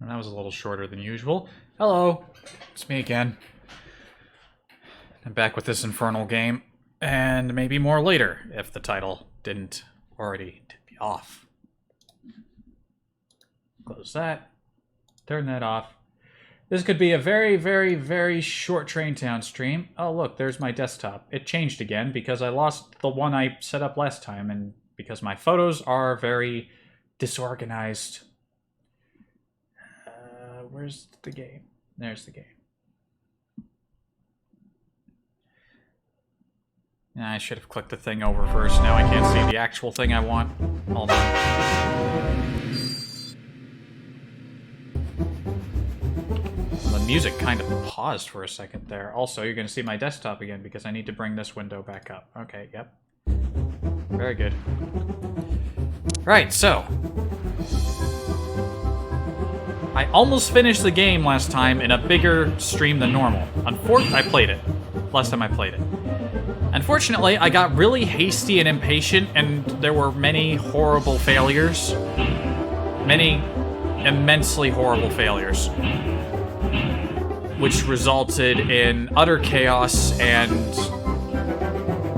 That was a little shorter than usual. Hello, it's me again. I'm back with this infernal game, and maybe more later, if the title didn't already be off. Close that. Turn that off. This could be a very, very, very short Train Town stream. Oh, look, there's my desktop. It changed again because I lost the one I set up last time, and because my photos are very disorganized. Where's the game? There's the game. I should have clicked the thing over first. Now I can't see the actual thing I want. Hold on. The music kind of paused for a second there. Also, you're going to see my desktop again because I need to bring this window back up. Okay, yep. Very good. Right, so I almost finished the game last time in a bigger stream than normal. I played it. Last time I played it. Unfortunately, I got really hasty and impatient, and there were many horrible failures. Many immensely horrible failures. Which resulted in utter chaos and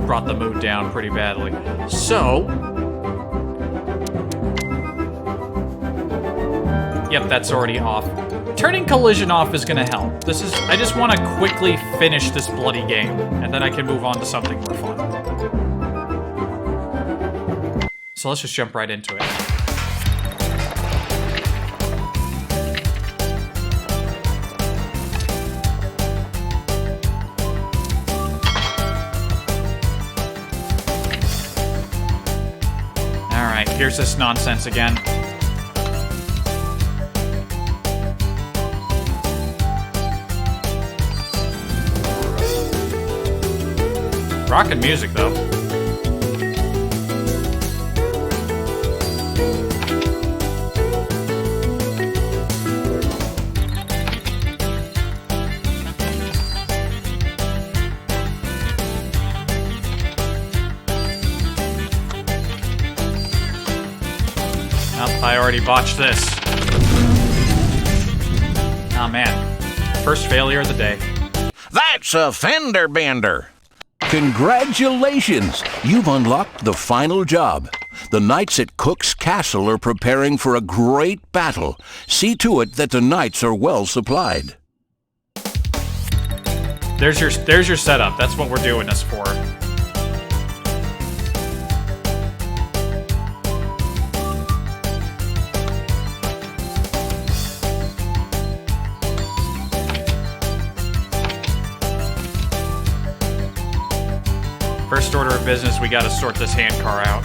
brought the mood down pretty badly. So, yep, that's already off. Turning collision off is gonna help. I just want to quickly finish this bloody game, and then I can move on to something more fun. So let's just jump right into it. Alright, here's this nonsense again. Rockin' music, though. I already botched this. Oh man. First failure of the day. That's a fender bender. Congratulations! You've unlocked the final job. The knights at Cook's Castle are preparing for a great battle. See to it that the knights are well supplied. There's your setup. That's what we're doing this for. First order of business, we gotta sort this handcar out.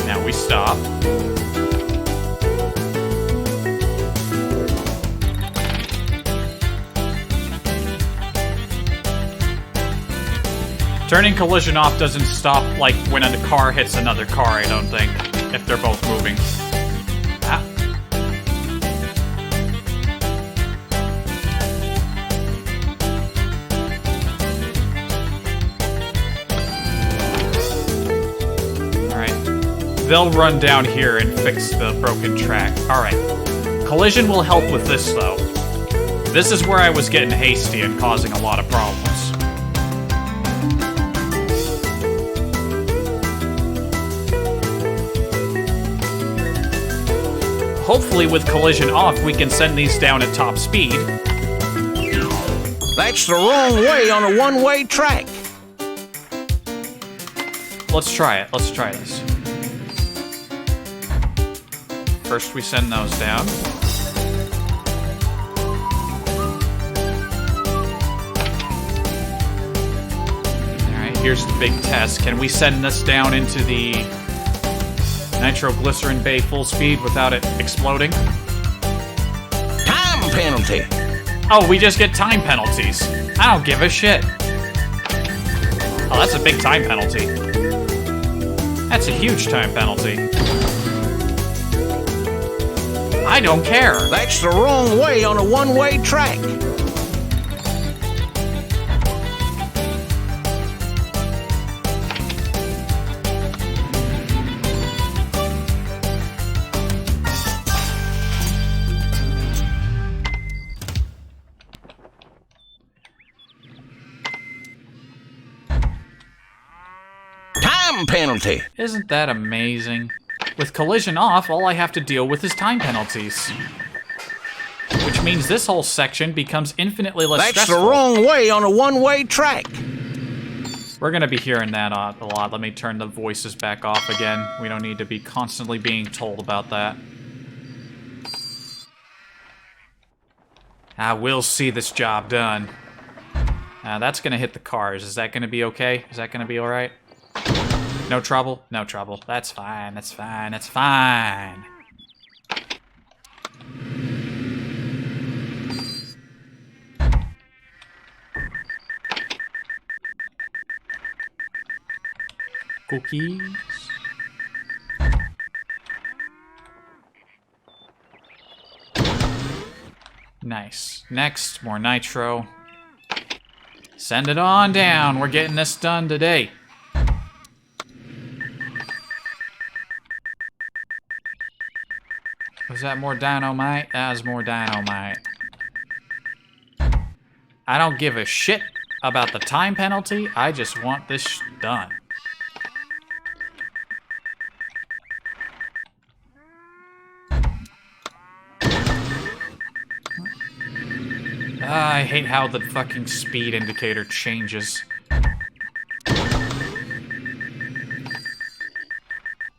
Now we stop. Turning collision off doesn't stop, like, when a car hits another car, I don't think, if they're both moving. Ah. They'll run down here and fix the broken track. Alright. Collision will help with this, though. This is where I was getting hasty and causing a lot of problems. Hopefully with collision off, we can send these down at top speed. That's the wrong way on a one-way track. Let's try it. Let's try this. First, we send those down. Alright, here's the big test. Can we send this down into the nitroglycerin bay full speed without it exploding? Time penalty. Oh, we just get time penalties. I don't give a shit. Oh, that's a big time penalty. That's a huge time penalty. I don't care. That's the wrong way on a one-way track. Time penalty. Isn't that amazing? With collision off, all I have to deal with is time penalties. Which means this whole section becomes infinitely less stressful. That's the wrong way on a one-way track. We're gonna be hearing that a lot. Let me turn the voices back off again. We don't need to be constantly being told about that. I will see this job done. That's gonna hit the cars. Is that gonna be okay? Is that gonna be alright? No trouble? No trouble. That's fine, that's fine, that's fine. Cookies. Nice. Next, more nitro. Send it on down. We're getting this done today. Was that more dynamite? That was more dynamite. I don't give a shit about the time penalty. I just want this done. I hate how the fucking speed indicator changes.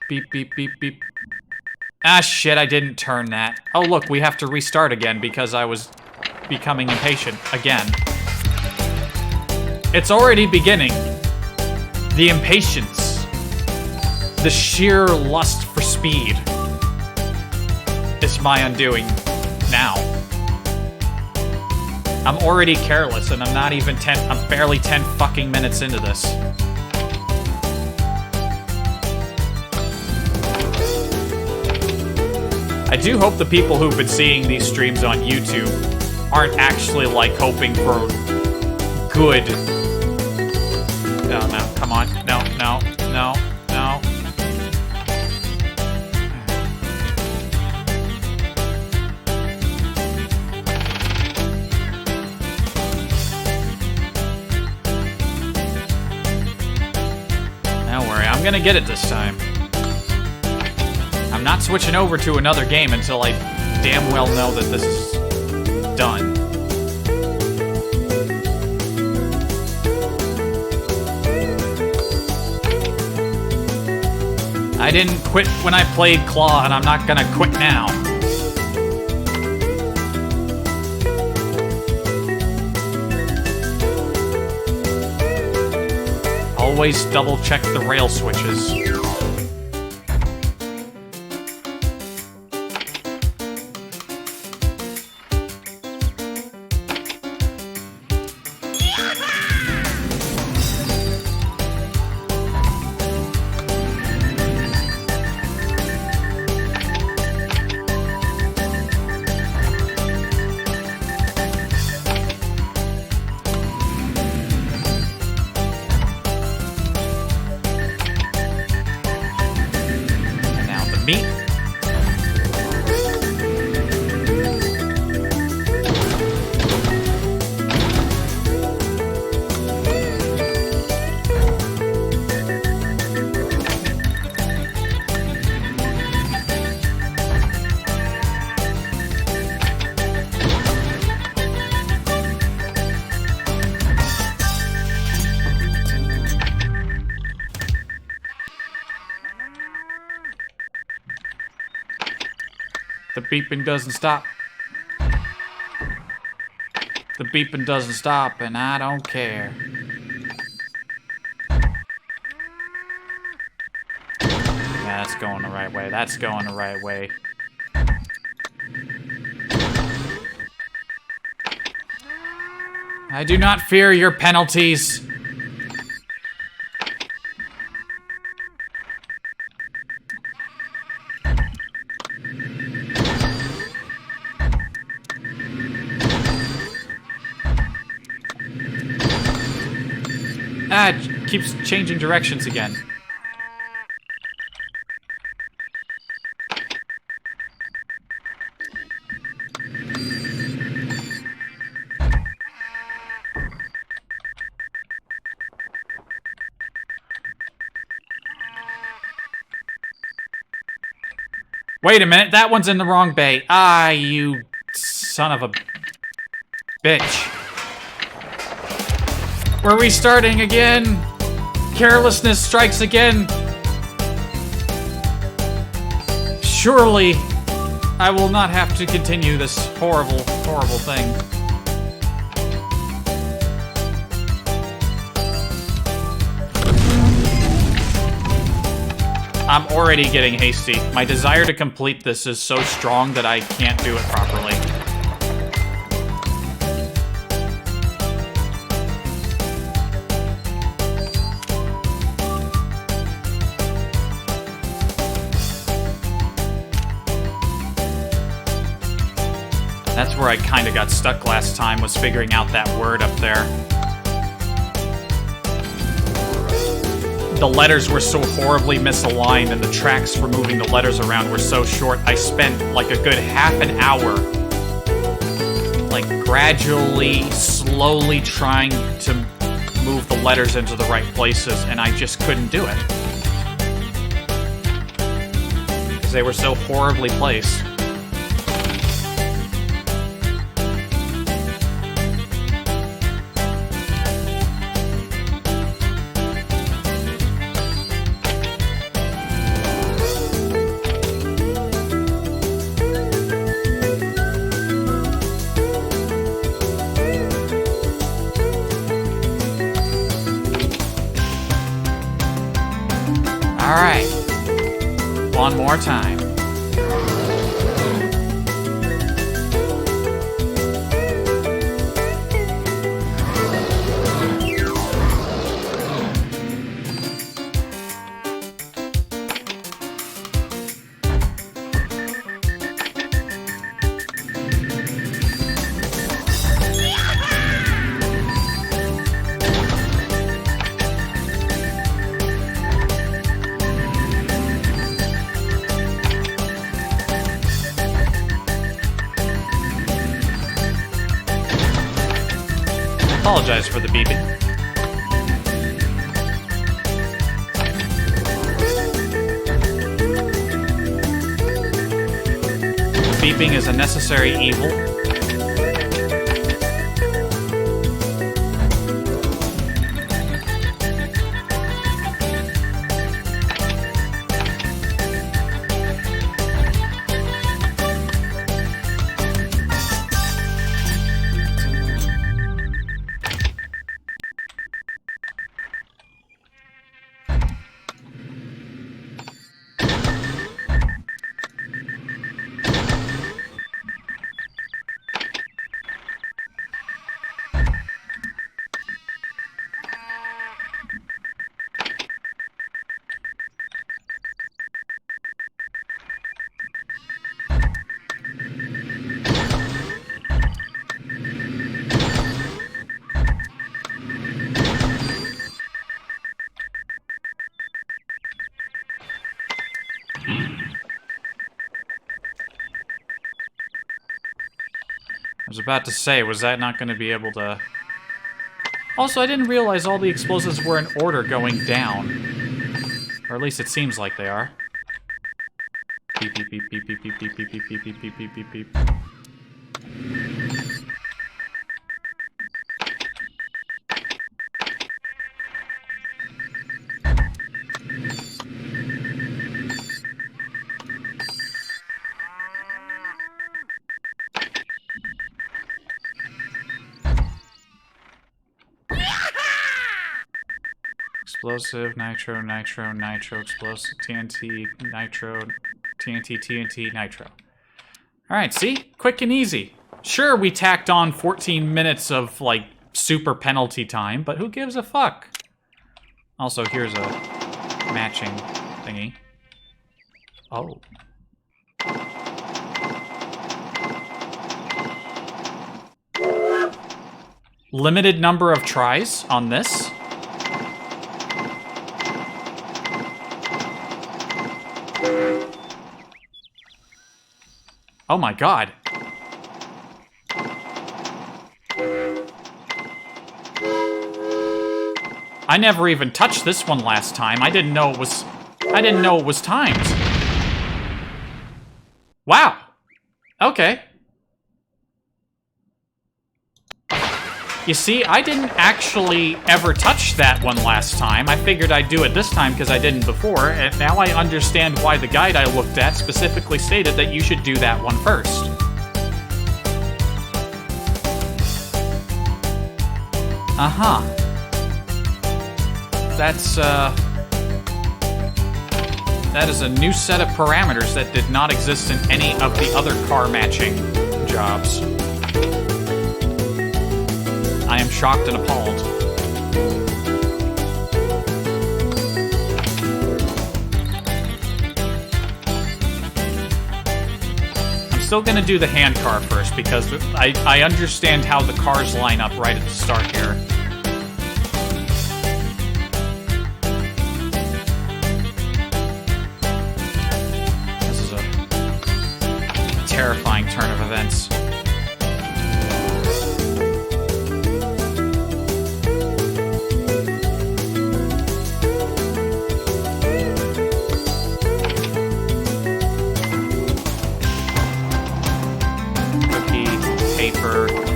Beep, beep, beep, beep. Ah, shit, I didn't turn that. Oh, look, we have to restart again because I was becoming impatient again. It's already beginning. The impatience. The sheer lust for speed is my undoing now. I'm already careless and I'm not even I'm barely 10 fucking minutes into this. I do hope the people who've been seeing these streams on YouTube aren't actually, like, hoping for good. No, come on. No. Don't worry, I'm gonna get it this time. I'm not switching over to another game until I damn well know that this is done. I didn't quit when I played Claw, and I'm not gonna quit now. Always double check the rail switches. The beeping doesn't stop. The beeping doesn't stop, and I don't care. Yeah, that's going the right way. That's going the right way. I do not fear your penalties. Ah, it keeps changing directions again. Wait a minute, that one's in the wrong bay. Ah, you son of a bitch. We're restarting again. Carelessness strikes again. Surely, I will not have to continue this horrible, horrible thing. I'm already getting hasty. My desire to complete this is so strong that I can't do it properly. That's where I kind of got stuck last time, was figuring out that word up there. The letters were so horribly misaligned, and the tracks for moving the letters around were so short, I spent like a good half an hour, like gradually, slowly trying to move the letters into the right places, and I just couldn't do it. Because they were so horribly placed. one more time. Apologize for the beeping. Beeping is a necessary evil. I was about to say, was that not going to be able to... Also, I didn't realize all the explosives were in order going down. Or at least it seems like they are. Beep, beep, beep, beep, beep, beep, beep, beep, beep, beep, beep, beep, beep, beep. Explosive, nitro, nitro, nitro, explosive, TNT, nitro, TNT, TNT, nitro. Alright, see? Quick and easy. Sure, we tacked on 14 minutes of, like, super penalty time, but who gives a fuck? Also, here's a matching thingy. Oh. Limited number of tries on this. Oh my god. I never even touched this one last time. I didn't know it was timed. Wow. Okay. You see, I didn't actually ever touch that one last time. I figured I'd do it this time because I didn't before, and now I understand why the guide I looked at specifically stated that you should do that one first. Uh-huh. That is a new set of parameters that did not exist in any of the other car matching jobs. I am shocked and appalled. I'm still gonna do the hand car first because I understand how the cars line up right at the start here. This is a terrifying turn of events.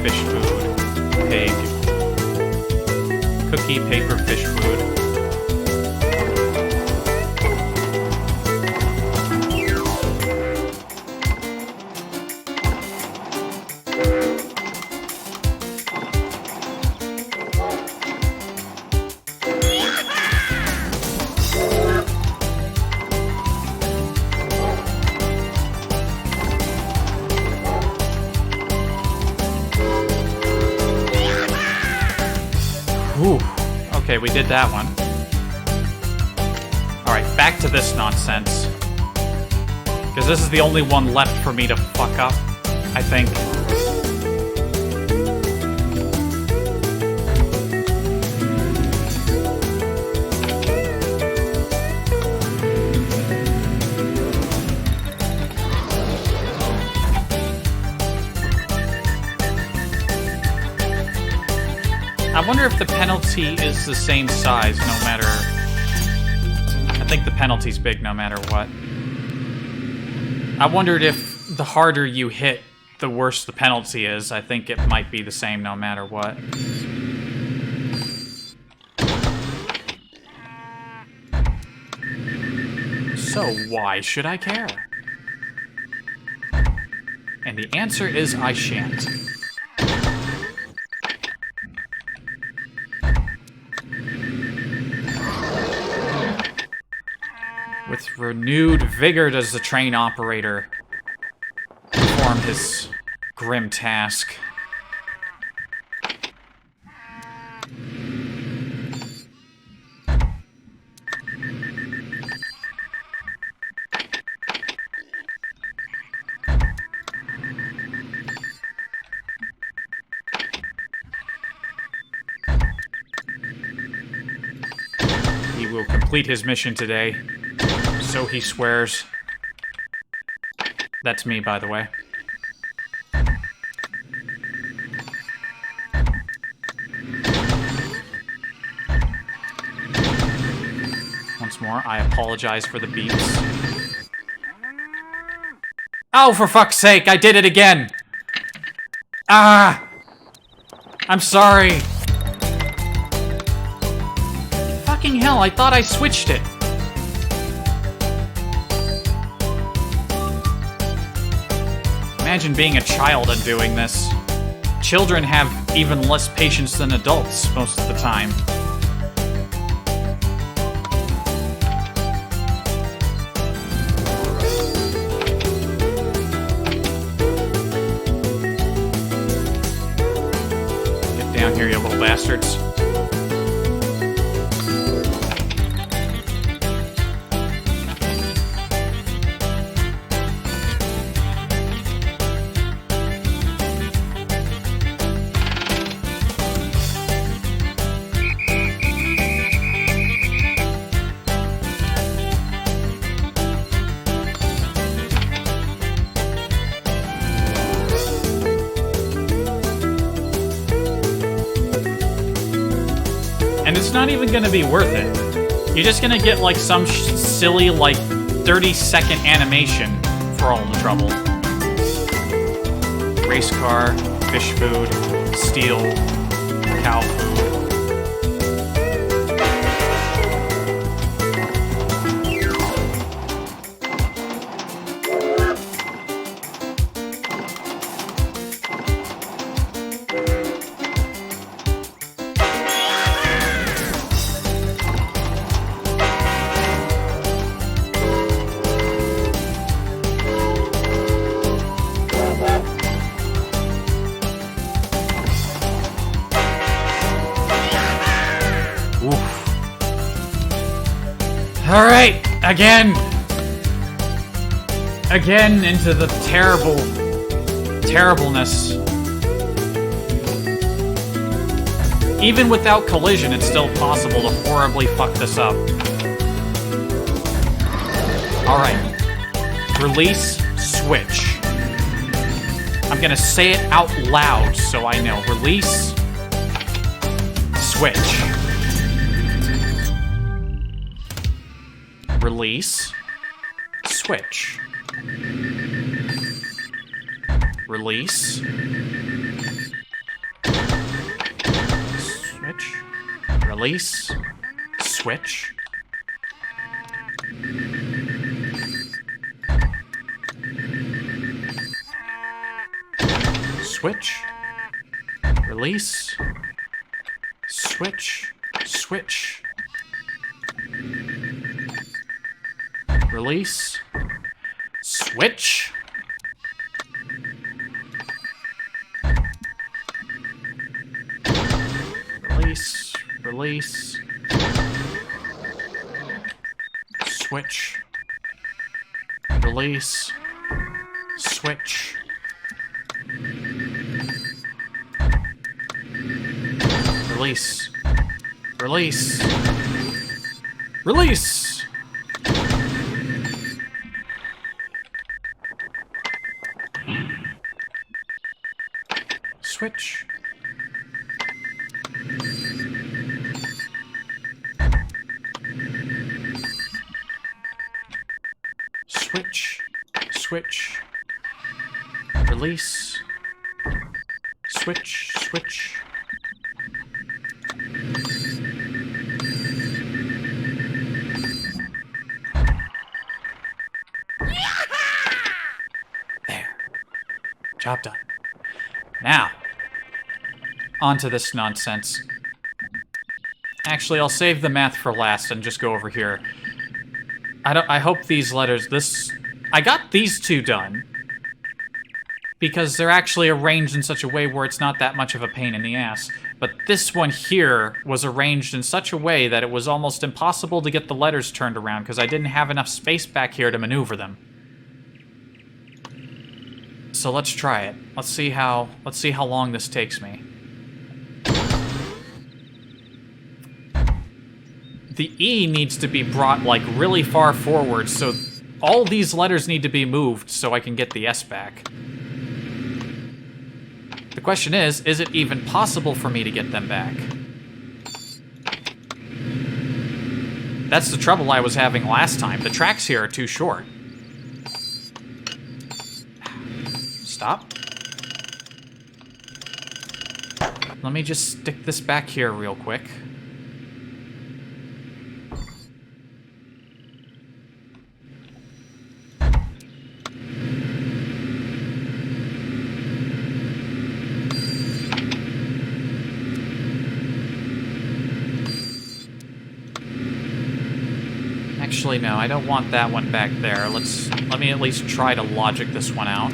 Fish food, pig, cookie, paper, fish food. Whew. Okay, we did that one. Alright, back to this nonsense. Because this is the only one left for me to fuck up, I think. I wonder if the penalty is the same size no matter... I think the penalty's big no matter what. I wondered if the harder you hit, the worse the penalty is. I think it might be the same no matter what. So why should I care? And the answer is I shan't. With renewed vigor does the train operator perform his grim task. He will complete his mission today. So he swears. That's me, by the way. Once more, I apologize for the beeps. Oh, for fuck's sake, I did it again! Ah! I'm sorry. Fucking hell, I thought I switched it. Imagine being a child and doing this. Children have even less patience than adults most of the time. Get down here, you little bastards. And it's not even gonna be worth it. You're just gonna get like some silly like 30-second animation for all the trouble. Race car, fish food, steel, cow food. Alright, again! Again into the terribleness. Even without collision, it's still possible to horribly fuck this up. Alright. Release, switch. I'm gonna say it out loud so I know. Release, switch. Release, switch. Release, switch. Release, switch. Switch. Release, switch, switch. Release, switch. Release, Release. Switch. Release. Switch. Release. Release. Release! Switch. Switch. Switch. Release. Switch. Switch. There. Job done. Now, onto this nonsense. Actually, I'll save the math for last and just go over here. I hope these letters, I got these two done because they're actually arranged in such a way where it's not that much of a pain in the ass. But this one here was arranged in such a way that it was almost impossible to get the letters turned around because I didn't have enough space back here to maneuver them. So let's try it. Let's see how long this takes me. The E needs to be brought, like, really far forward, so all these letters need to be moved so I can get the S back. The question is it even possible for me to get them back? That's the trouble I was having last time. The tracks here are too short. Stop. Let me just stick this back here real quick. Actually, no, I don't want that one back there. Let me at least try to logic this one out.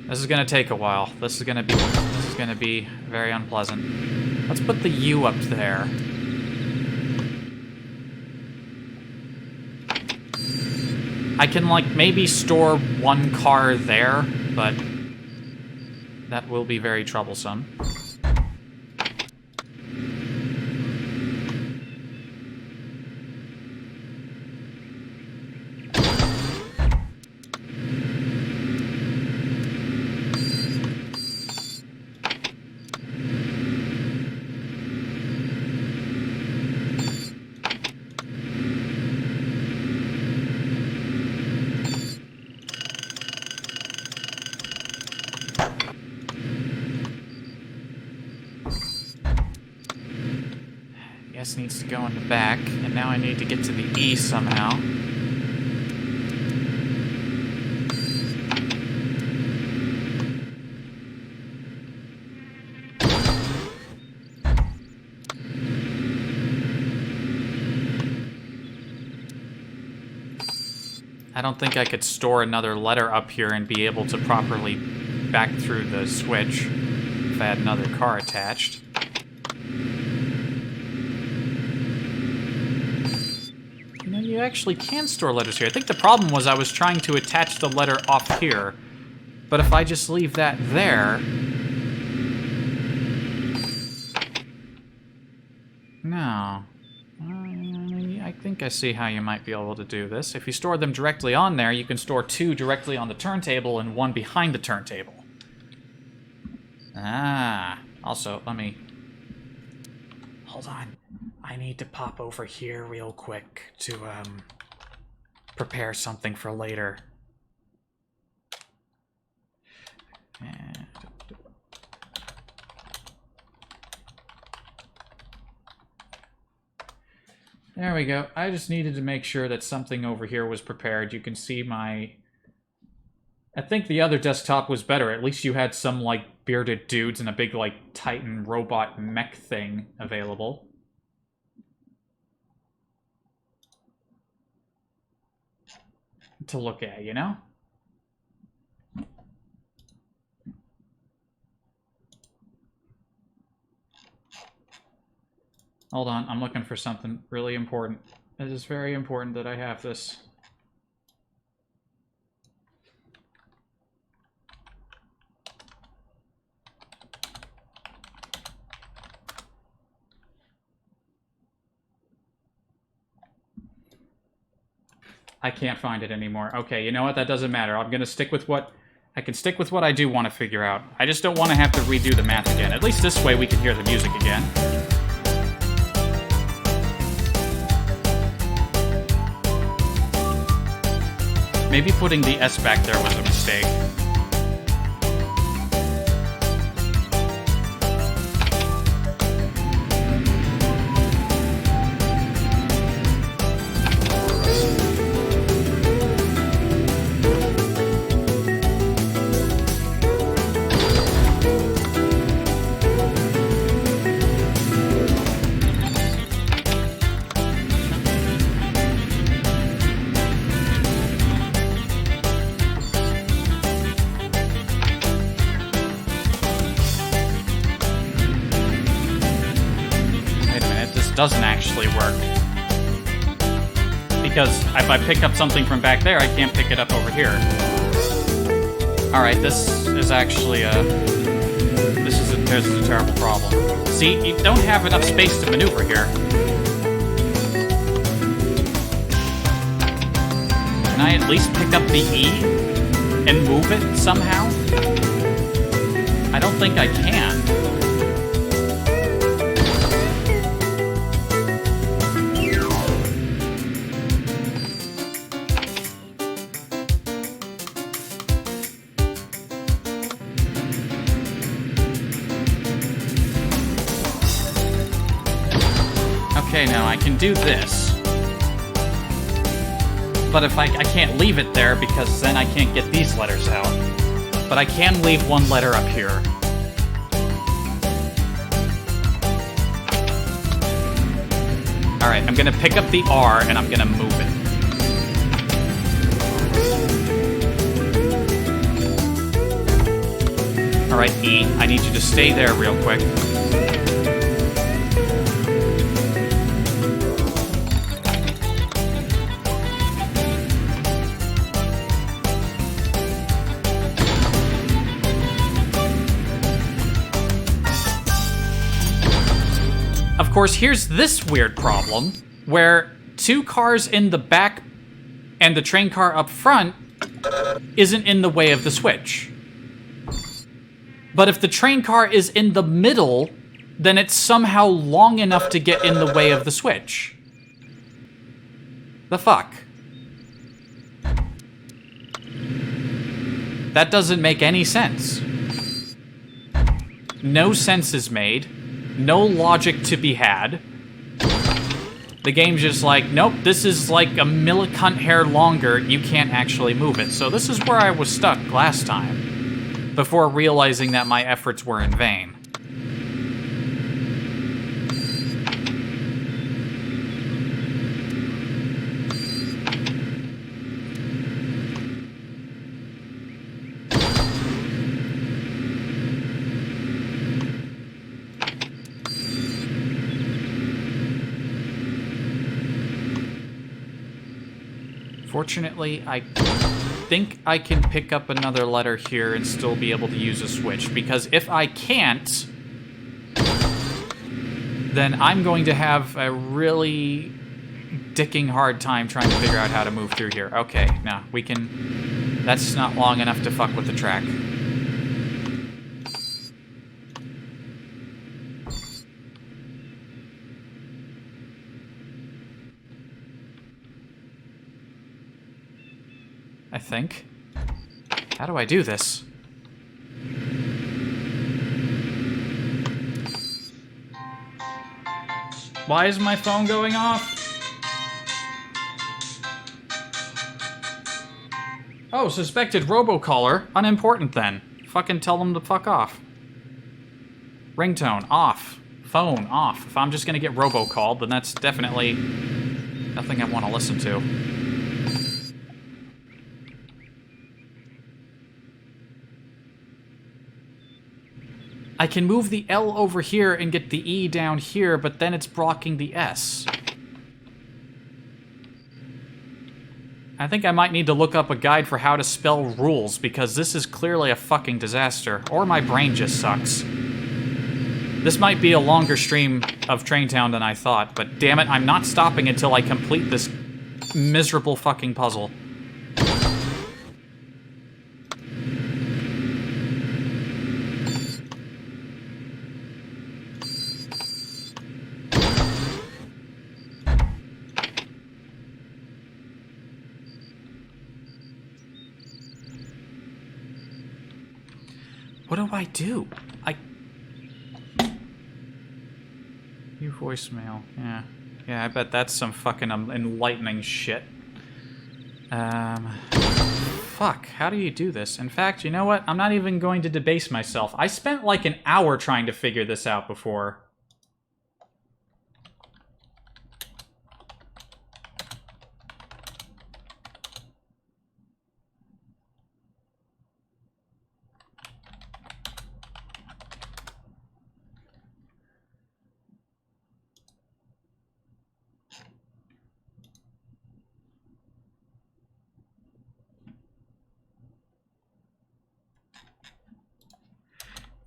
This is gonna take a while. This is gonna be very unpleasant. Let's put the U up there. I can, like, maybe store one car there, but that will be very troublesome. S needs to go in the back, and now I need to get to the E somehow. I don't think I could store another letter up here and be able to properly back through the switch if I had another car attached. You actually can store letters here. I think the problem was I was trying to attach the letter off here. But if I just leave that there... No. I think I see how you might be able to do this. If you store them directly on there, you can store two directly on the turntable and one behind the turntable. Ah. Also, let me... Hold on. I need to pop over here real quick to, prepare something for later. There we go. I just needed to make sure that something over here was prepared. You can see my... I think the other desktop was better. At least you had some, like, bearded dudes and a big, like, Titan robot mech thing available. To look at, you know? Hold on, I'm looking for something really important. It is very important that I have this. I can't find it anymore. Okay, you know what? That doesn't matter. I'm gonna stick with what... I can stick with what I do want to figure out. I just don't want to have to redo the math again. At least this way we can hear the music again. Maybe putting the S back there was a mistake. Doesn't actually work. Because if I pick up something from back there, I can't pick it up over here. Alright, this is actually this is a terrible problem. See, you don't have enough space to maneuver here. Can I at least pick up the E and move it somehow? I don't think I can. Okay, now I can do this. But if I can't leave it there because then I can't get these letters out. But I can leave one letter up here. Alright, I'm gonna pick up the R and I'm gonna move it. Alright, E, I need you to stay there real quick. Of course, here's this weird problem, where two cars in the back and the train car up front isn't in the way of the switch. But if the train car is in the middle, then it's somehow long enough to get in the way of the switch. The fuck? That doesn't make any sense. No sense is made. No logic to be had. The game's just like, nope, this is like a millicunt hair longer, you can't actually move it. So this is where I was stuck last time, before realizing that my efforts were in vain. Fortunately, I think I can pick up another letter here and still be able to use a switch, because if I can't, then I'm going to have a really dicking hard time trying to figure out how to move through here. Okay, no, we can... That's not long enough to fuck with the track. I think. How do I do this? Why is my phone going off? Oh, suspected robocaller. Unimportant then. Fucking tell them to fuck off. Ringtone, off. Phone, off. If I'm just gonna get robocalled, then that's definitely nothing I want to listen to. I can move the L over here and get the E down here, but then it's blocking the S. I think I might need to look up a guide for how to spell rules, because this is clearly a fucking disaster. Or my brain just sucks. This might be a longer stream of Train Town than I thought, but damn it, I'm not stopping until I complete this miserable fucking puzzle. What do I do? New voicemail. Yeah. Yeah, I bet that's some fucking enlightening shit. Fuck, how do you do this? In fact, you know what? I'm not even going to debase myself. I spent like an hour trying to figure this out before.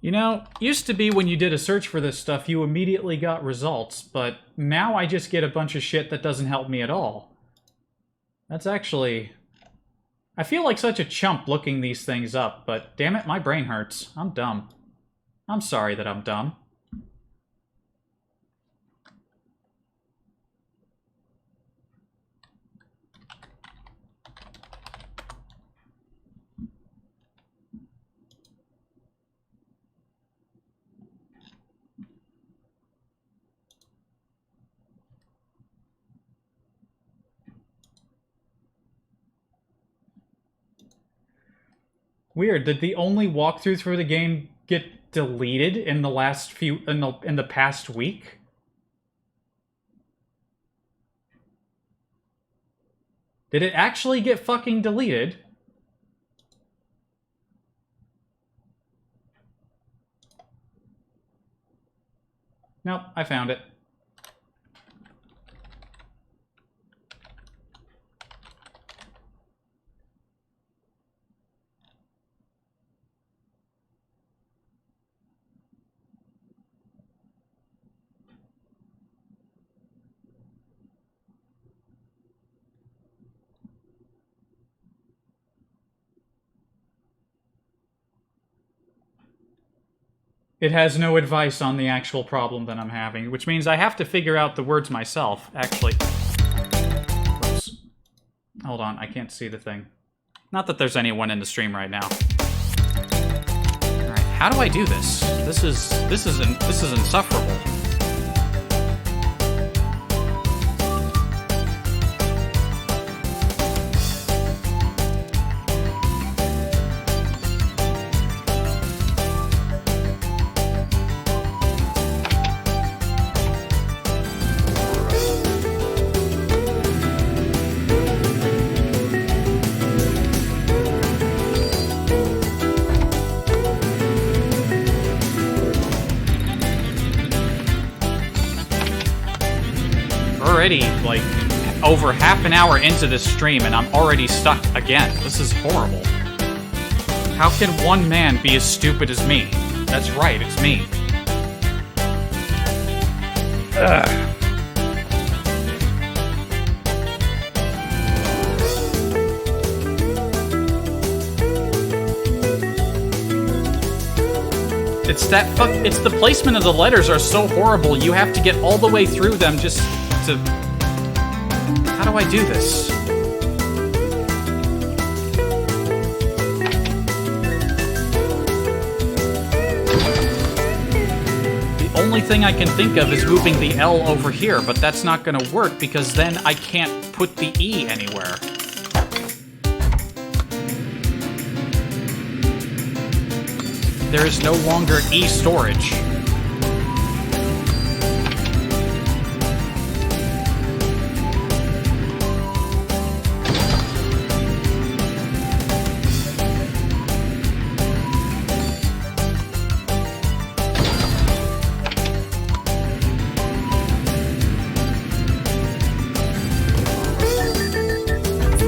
You know, used to be when you did a search for this stuff, you immediately got results, but now I just get a bunch of shit that doesn't help me at all. That's actually... I feel like such a chump looking these things up, but damn it, my brain hurts. I'm dumb. I'm sorry that I'm dumb. Weird. Did the only walkthrough for the game get deleted in the last few in the past week? Did it actually get fucking deleted? Nope, I found it. It has no advice on the actual problem that I'm having, which means I have to figure out the words myself, actually. Whoops. Hold on, I can't see the thing. Not that there's anyone in the stream right now. Alright, how do I do this? This is insufferable. Already, like, over half an hour into this stream and I'm already stuck again. This is horrible. How can one man be as stupid as me? That's right, it's me. Ugh. It's the placement of the letters are so horrible, you have to get all the way through them just to... How do I do this? The only thing I can think of is moving the L over here, but that's not gonna work because then I can't put the E anywhere. There is no longer E storage.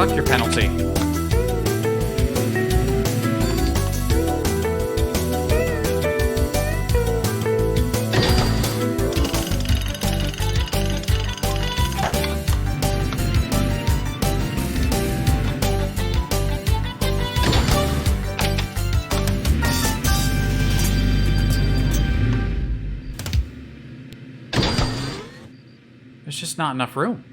fuck your penalty. There's just not enough room.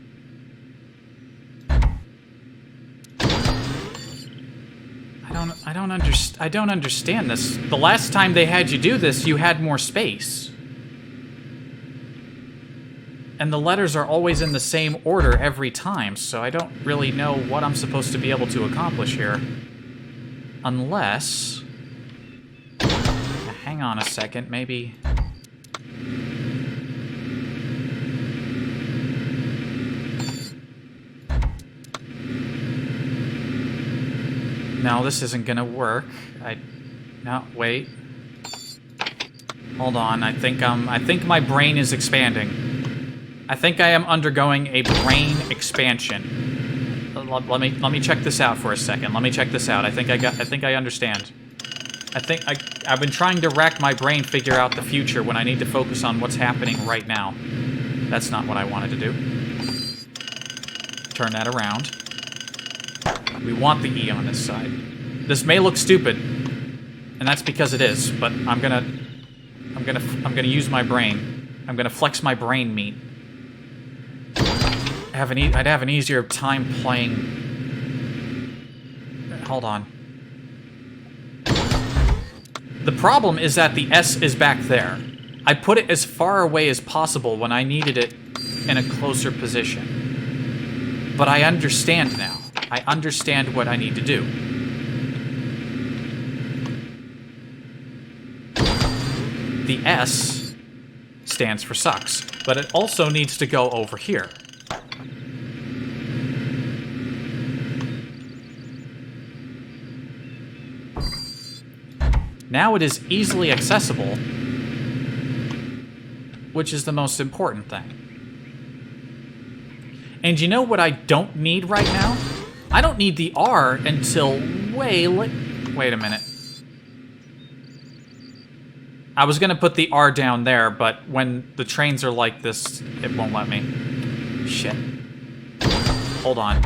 I don't understand this. The last time they had you do this, you had more space. And the letters are always in the same order every time, so I don't really know what I'm supposed to be able to accomplish here. Unless... Hang on a second, maybe... No, this isn't gonna work. No, wait. Hold on, I think my brain is expanding. I think I am undergoing a brain expansion. Let me check this out for a second. Let me check this out. I think I understand. I've been trying to rack my brain, figure out the future when I need to focus on what's happening right now. That's not what I wanted to do. Turn that around. We want the E on this side. This may look stupid, and that's because it is, but I'm gonna use my brain. I'm gonna flex my brain meat. I'd have an easier time playing... Hold on. The problem is that the S is back there. I put it as far away as possible when I needed it in a closer position. But I understand now. I understand what I need to do. The S stands for sucks, but it also needs to go over here. Now it is easily accessible, which is the most important thing. And you know what I don't need right now? I don't need the R until way late. Wait a minute. I was gonna put the R down there, but when the trains are like this, it won't let me. Shit. Hold on.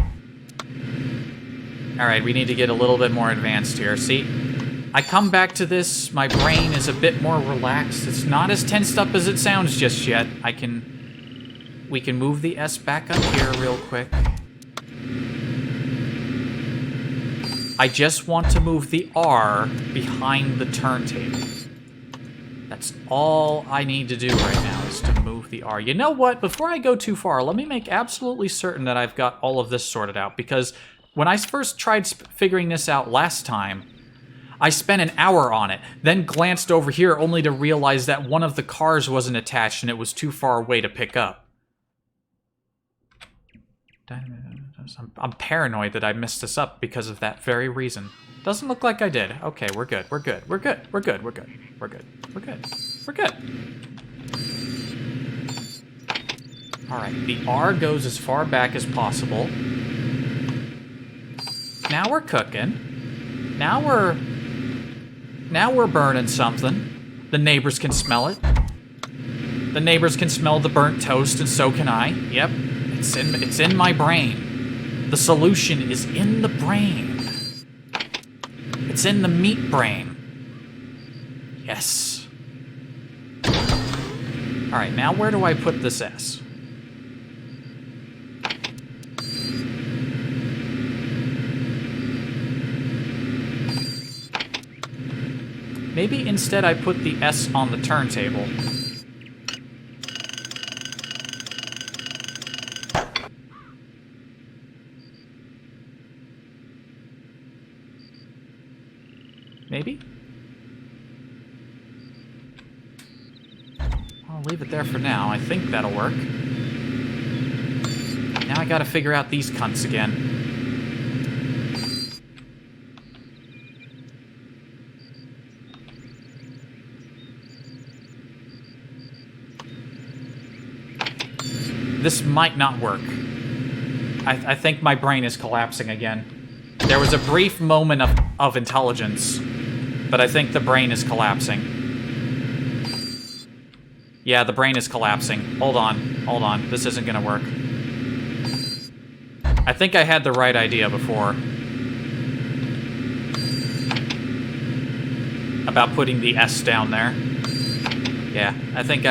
Alright, we need to get a little bit more advanced here. See? I come back to this, my brain is a bit more relaxed. It's not as tensed up as it sounds just yet. We can move the S back up here real quick. I just want to move the R behind the turntable. That's all I need to do right now, is to move the R. You know what? Before I go too far, let me make absolutely certain that I've got all of this sorted out, because when I first tried figuring this out last time, I spent an hour on it, then glanced over here only to realize that one of the cars wasn't attached and it was too far away to pick up. I'm paranoid that I messed this up because of that very reason. Doesn't look like I did. Okay, we're good. We're good. We're good. We're good. We're good. We're good. We're good. We're good. Alright, the R goes as far back as possible. Now we're cooking. Now we're burning something. The neighbors can smell it. The neighbors can smell the burnt toast, and so can I. Yep, it's in my brain. The solution is in the brain. It's in the meat brain. Yes. Alright, now where do I put this S? Maybe instead I put the S on the turntable. Maybe? I'll leave it there for now. I think that'll work. Now I gotta figure out these cunts again. This might not work. I think my brain is collapsing again. There was a brief moment of intelligence, but I think the brain is collapsing. Yeah, the brain is collapsing. Hold on. This isn't gonna work. I think I had the right idea before. About putting the S down there. Yeah, I think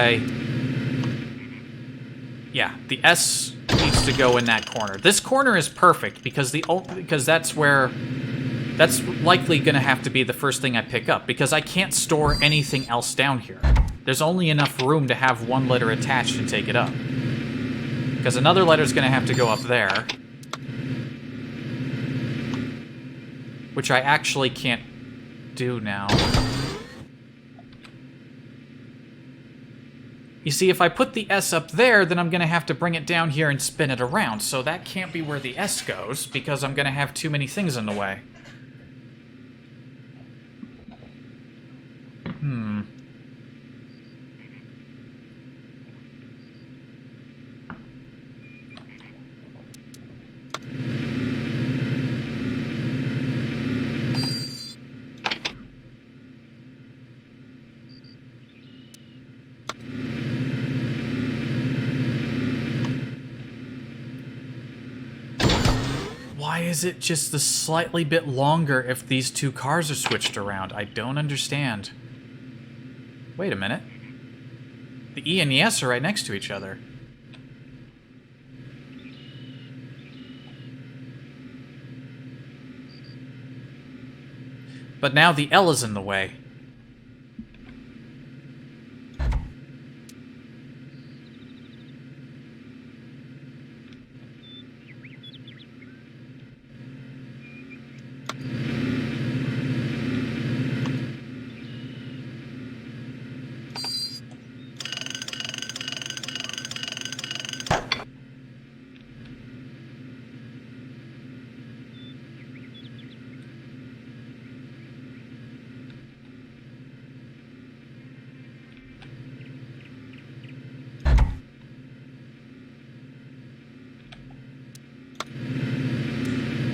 yeah, the S needs to go in that corner. This corner is perfect because that's likely going to have to be the first thing I pick up because I can't store anything else down here. There's only enough room to have one letter attached and take it up. Because another letter's going to have to go up there. Which I actually can't do now. You see, if I put the S up there, then I'm going to have to bring it down here and spin it around. So that can't be where the S goes, because I'm going to have too many things in the way. Why is it just a slightly bit longer if these two cars are switched around? I don't understand. Wait a minute. The E and the S are right next to each other. But now the L is in the way.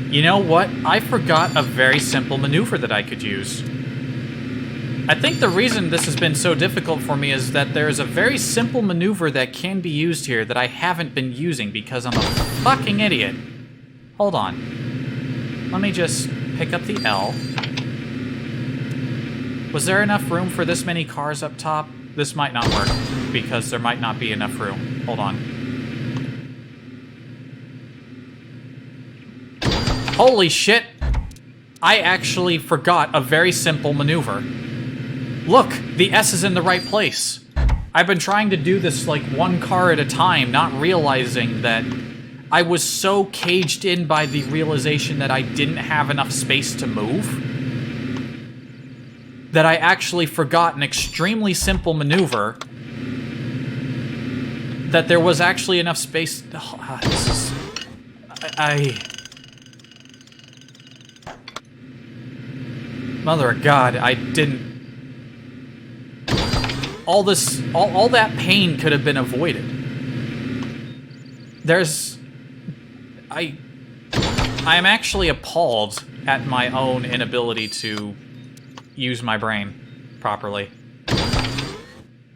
You know what? I forgot a very simple maneuver that I could use. I think the reason this has been so difficult for me is that there is a very simple maneuver that can be used here that I haven't been using because I'm a fucking idiot. Hold on. Let me just pick up the L. Was there enough room for this many cars up top? This might not work because there might not be enough room. Hold on. Holy shit! I actually forgot a very simple maneuver. Look, the S is in the right place. I've been trying to do this like one car at a time, not realizing that I was so caged in by the realization that I didn't have enough space to move that I actually forgot an extremely simple maneuver that there was actually enough space. Oh, this is... Mother of God, I didn't... All that pain could have been avoided. I am actually appalled at my own inability to use my brain properly.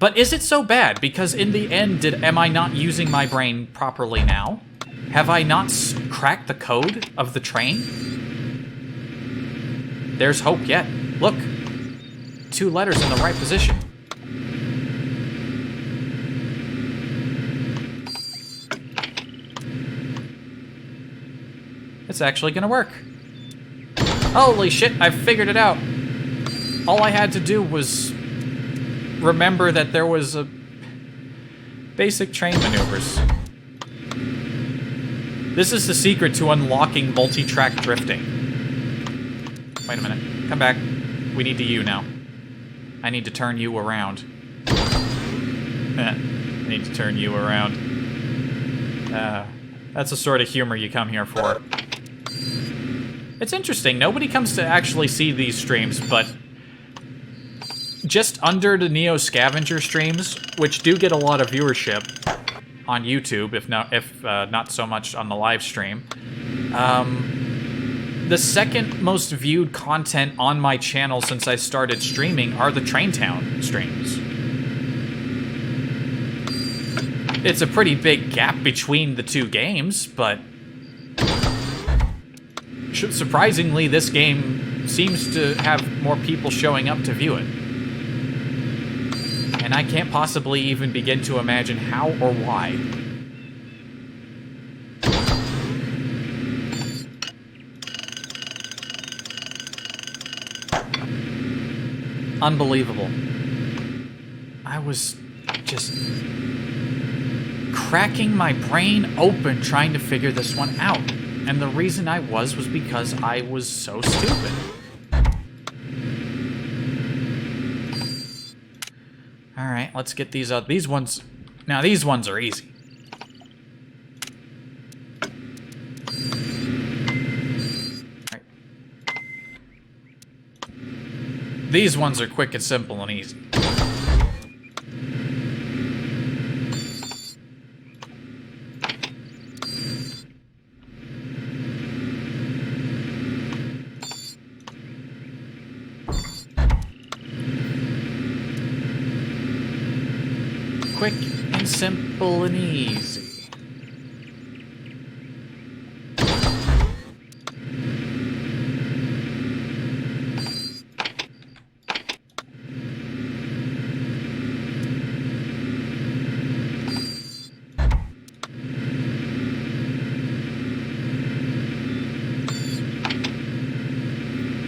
But is it so bad? Because in the end, am I not using my brain properly now? Have I not cracked the code of the train? There's hope yet. Look. 2 letters in the right position. It's actually gonna work. Holy shit, I figured it out. All I had to do was remember that there was a basic train maneuvers. This is the secret to unlocking multi-track drifting. Wait a minute. Come back. We need to U now. I need to turn you around. I need to turn you around. That's the sort of humor you come here for. It's interesting. Nobody comes to actually see these streams, but just under the Neo Scavenger streams, which do get a lot of viewership on YouTube, if not so much on the live stream. The second most viewed content on my channel since I started streaming are the Traintown streams. It's a pretty big gap between the two games, but surprisingly, this game seems to have more people showing up to view it. And I can't possibly even begin to imagine how or why. Unbelievable. I was just cracking my brain open trying to figure this one out. And the reason I was because I was so stupid. Alright, let's get these out. These ones... Now, these ones are easy. Right. These ones are quick and simple and easy. Quick and simple and easy.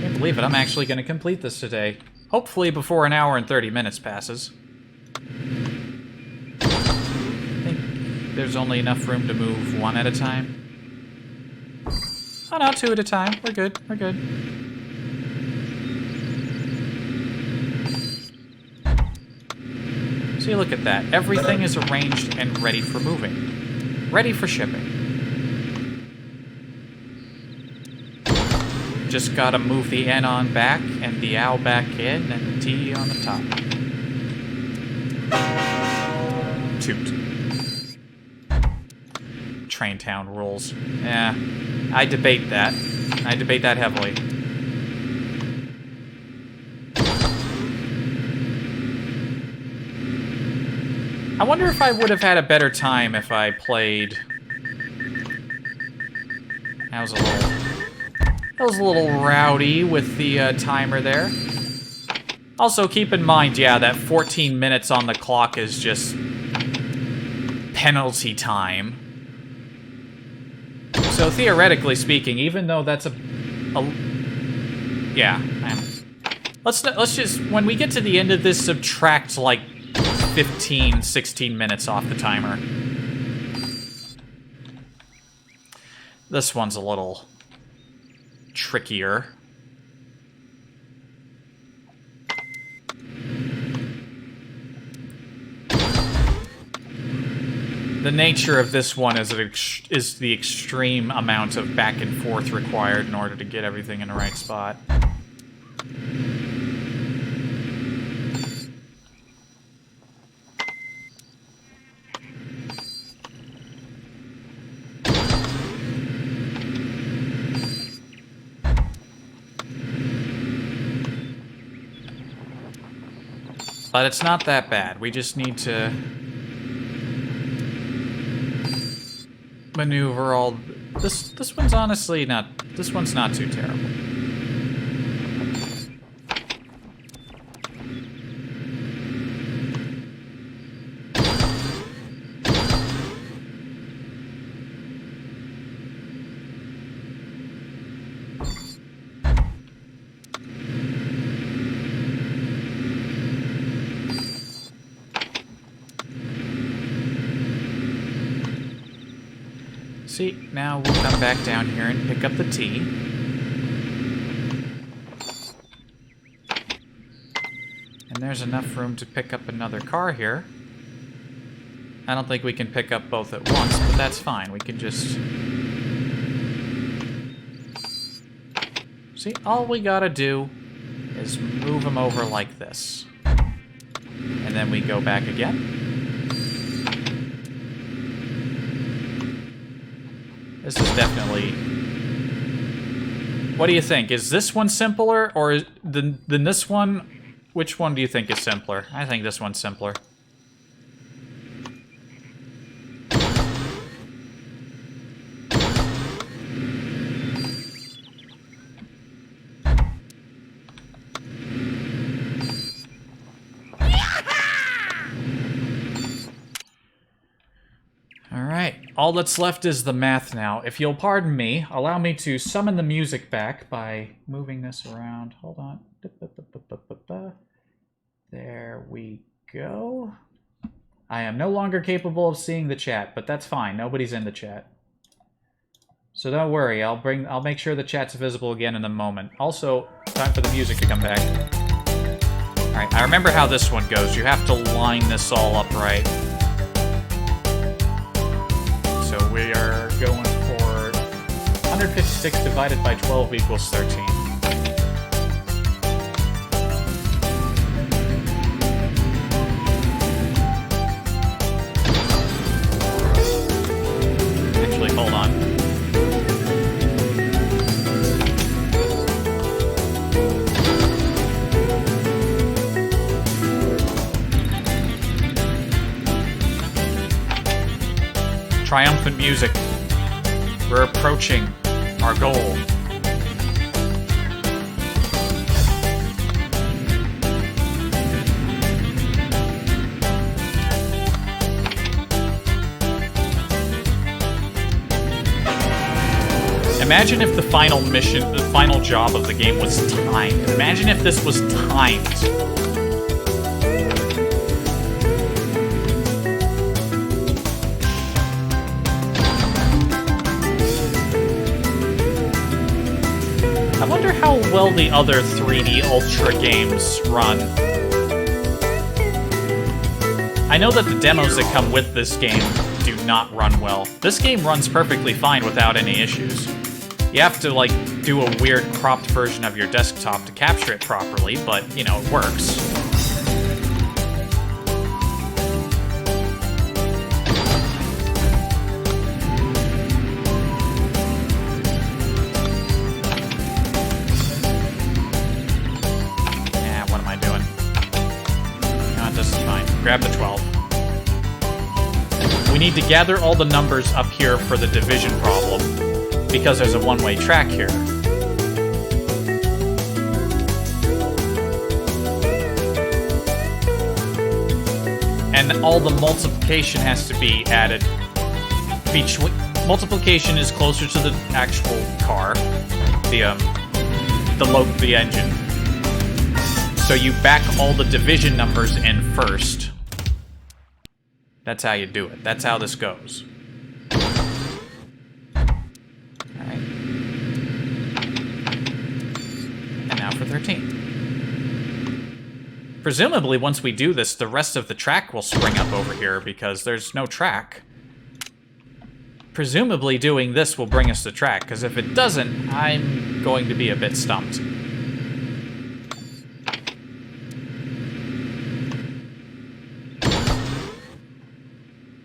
Can't believe it, I'm actually going to complete this today. Hopefully before an hour and 30 minutes passes. There's only enough room to move one at a time. Oh no, two at a time. We're good. We're good. See, look at that. Everything is arranged and ready for moving. Ready for shipping. Just gotta move the N on back and the ow back in and the T on the top. Toot. Traintown rules. Yeah, I debate that. I debate that heavily. I wonder if I would have had a better time if I played... That was a little rowdy with the timer there. Also, keep in mind, yeah, that 14 minutes on the clock is just penalty time. So theoretically speaking, even though that's yeah, let's just, when we get to the end of this, subtract like 15, 16 minutes off the timer. This one's a little trickier. The nature of this one is the extreme amount of back and forth required in order to get everything in the right spot. But it's not that bad. We just need to maneuver all... This one's honestly not... This one's not too terrible. See, now we'll come back down here and pick up the T. And there's enough room to pick up another car here. I don't think we can pick up both at once, but that's fine. We can just... See, all we gotta do is move them over like this. And then we go back again. This is definitely... What do you think? Is this one simpler, or than this one? Which one do you think is simpler? I think this one's simpler. Alright, all that's left is the math now. If you'll pardon me, allow me to summon the music back by moving this around. Hold on. There we go. I am no longer capable of seeing the chat, but that's fine. Nobody's in the chat. So don't worry, I'll make sure the chat's visible again in a moment. Also, time for the music to come back. Alright, I remember how this one goes. You have to line this all up right. So we are going for 156 divided by 12 equals 13. Actually, hold on. Triumphant music. We're approaching our goal. Imagine if the final mission, the final job of the game was timed. Imagine if this was timed. I wonder how well the other 3D Ultra games run. I know that the demos that come with this game do not run well. This game runs perfectly fine without any issues. You have to, like, do a weird cropped version of your desktop to capture it properly, but, you know, it works. Grab the 12. We need to gather all the numbers up here for the division problem, because there's a one-way track here. And all the multiplication has to be added. Multiplication is closer to the actual car, the engine. So you back all the division numbers in first. That's how you do it. That's how this goes. Alright. And now for 13. Presumably, once we do this, the rest of the track will spring up over here because there's no track. Presumably, doing this will bring us to track, because if it doesn't, I'm going to be a bit stumped.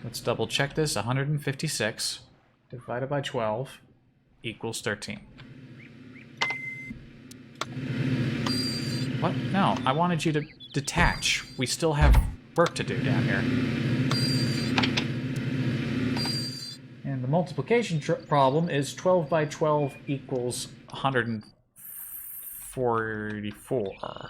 Let's double check this. 156 divided by 12 equals 13. What? No, I wanted you to detach. We still have work to do down here. And the multiplication problem is 12 by 12 equals 144.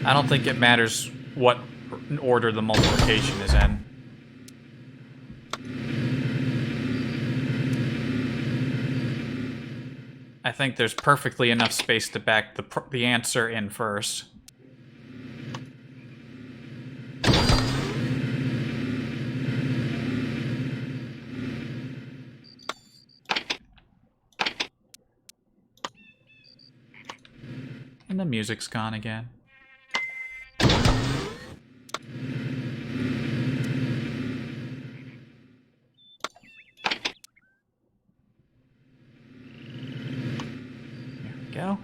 I don't think it matters what order the multiplication is in. I think there's perfectly enough space to back the answer in first. And the music's gone again. There we go.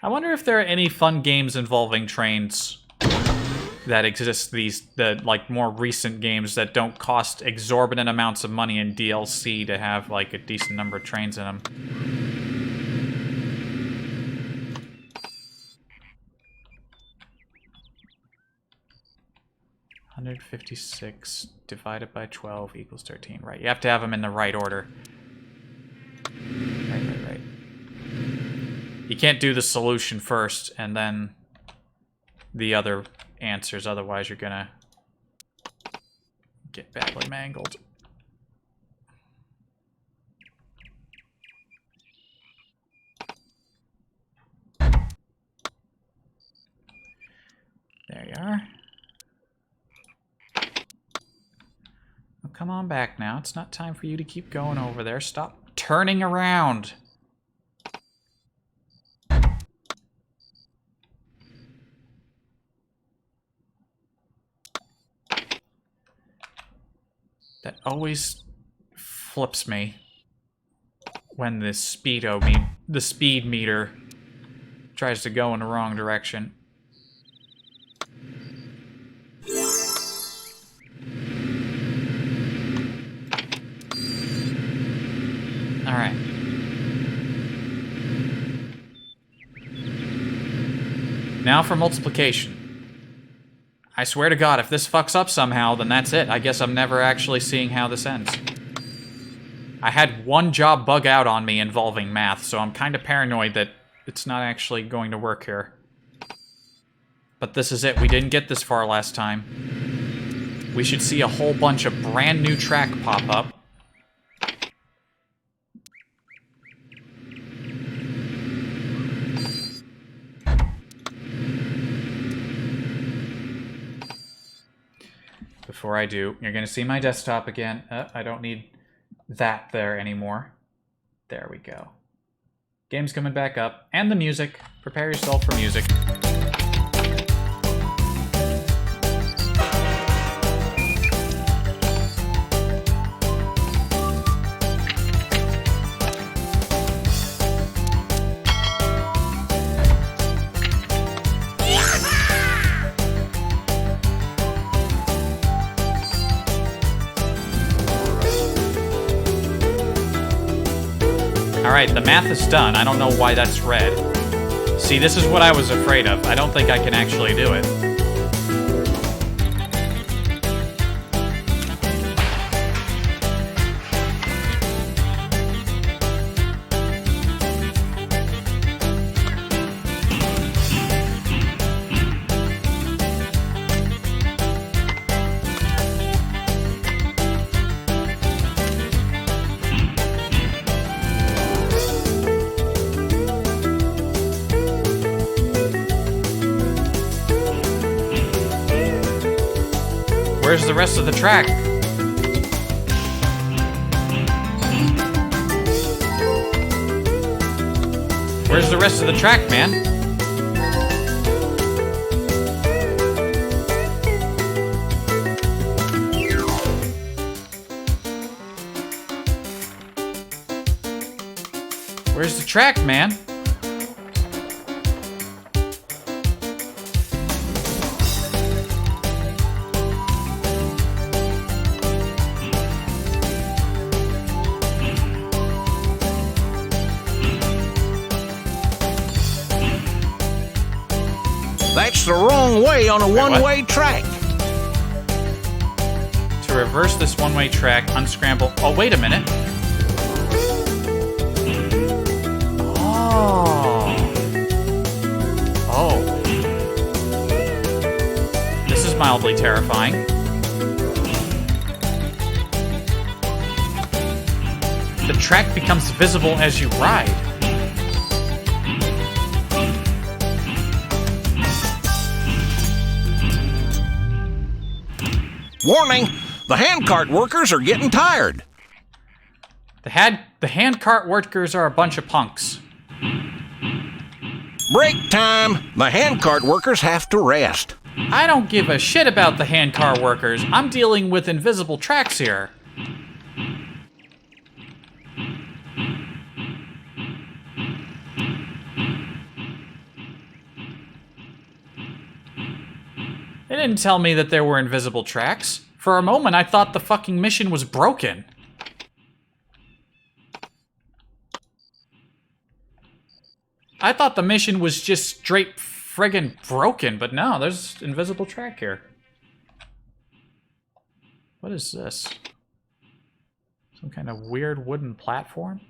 I wonder if there are any fun games involving trains that exist, the like more recent games that don't cost exorbitant amounts of money in DLC to have like a decent number of trains in them. $156 divided by 12 equals 13. Right, you have to have them in the right order. Right. You can't do the solution first and then the other answers, otherwise you're gonna get badly mangled. There you are. Well, come on back now. It's not time for you to keep going over there. Stop turning around. That always flips me when the speed meter tries to go in the wrong direction. All right. Now for multiplication. I swear to God, if this fucks up somehow, then that's it. I guess I'm never actually seeing how this ends. I had one job bug out on me involving math, so I'm kind of paranoid that it's not actually going to work here. But this is it. We didn't get this far last time. We should see a whole bunch of brand new track pop up. Before I do, you're going to see my desktop again. I don't need that there anymore. There we go. Game's coming back up. And the music. Prepare yourself for music. Alright, the math is done. I don't know why that's red. See, this is what I was afraid of. I don't think I can actually do it. Where's the rest of the track? Where's the rest of the track, man? Where's the track, man? That's the wrong way on a one-way track. To reverse this one-way track, unscramble. Oh, wait a minute. Oh. This is mildly terrifying. The track becomes visible as you ride. Warning! The handcart workers are getting tired. The handcart workers are a bunch of punks. Break time. The handcart workers have to rest. I don't give a shit about the handcart workers. I'm dealing with invisible tracks here. They didn't tell me that there were invisible tracks. For a moment, I thought the fucking mission was broken. I thought the mission was just straight friggin' broken, but no, there's invisible track here. What is this? Some kind of weird wooden platform?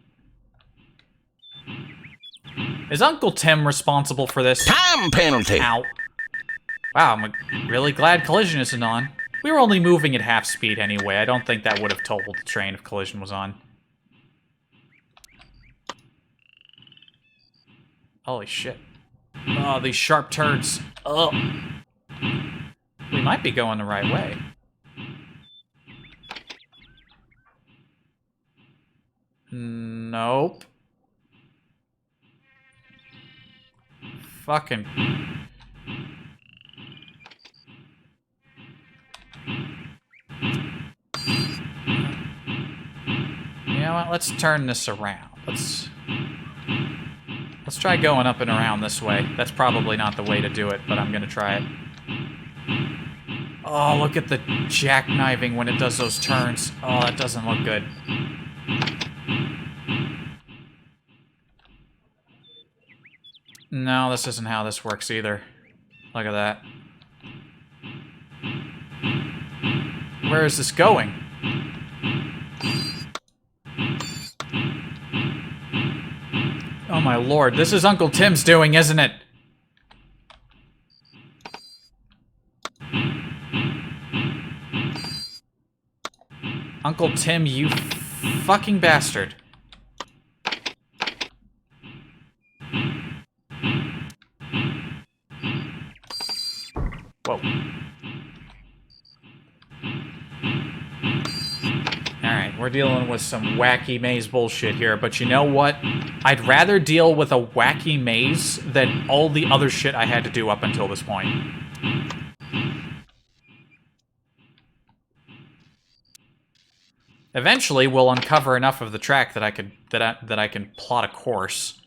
Is Uncle Tim responsible for this? Time penalty. Ow. Wow, I'm really glad collision isn't on. We were only moving at half speed anyway. I don't think that would have totaled the train if collision was on. Holy shit. Oh, these sharp turns. Ugh. We might be going the right way. Nope. Fucking... You know what? Let's turn this around. Let's try going up and around this way. That's probably not the way to do it, but I'm gonna try it. Oh, look at the jackknifing when it does those turns. Oh, that doesn't look good. No, this isn't how this works either. Look at that. Where is this going? Oh my lord, this is Uncle Tim's doing, isn't it? Uncle Tim, you fucking bastard. Whoa. Alright, we're dealing with some wacky maze bullshit here, but you know what? I'd rather deal with a wacky maze than all the other shit I had to do up until this point. Eventually, we'll uncover enough of the track that I can plot a course.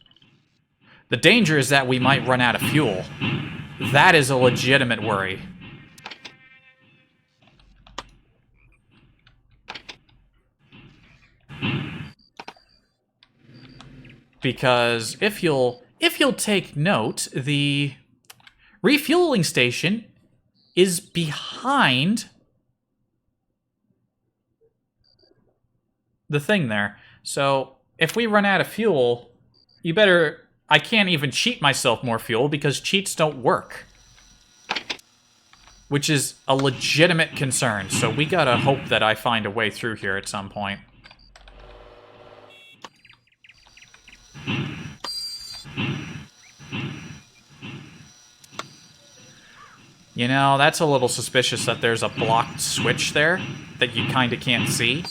The danger is that we might run out of fuel. That is a legitimate worry. Because if you'll take note, the refueling station is behind the thing there. So if we run out of fuel, you better... I can't even cheat myself more fuel because cheats don't work. Which is a legitimate concern, so we gotta hope that I find a way through here at some point. You know, that's a little suspicious that there's a blocked switch there that you kinda can't see.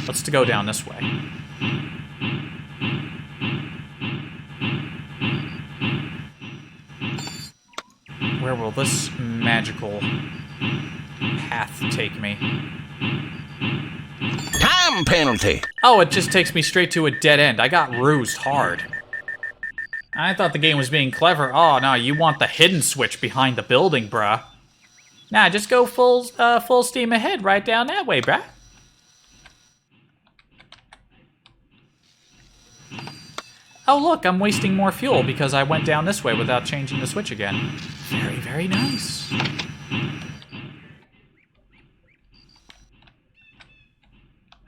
Let's go down this way. Where will this magical path take me? Time penalty. Oh, it just takes me straight to a dead end. I got rused hard. I thought the game was being clever. Oh, no, you want the hidden switch behind the building, bruh. Nah, just go full steam ahead right down that way, bruh. Oh, look, I'm wasting more fuel because I went down this way without changing the switch again. Very, very nice.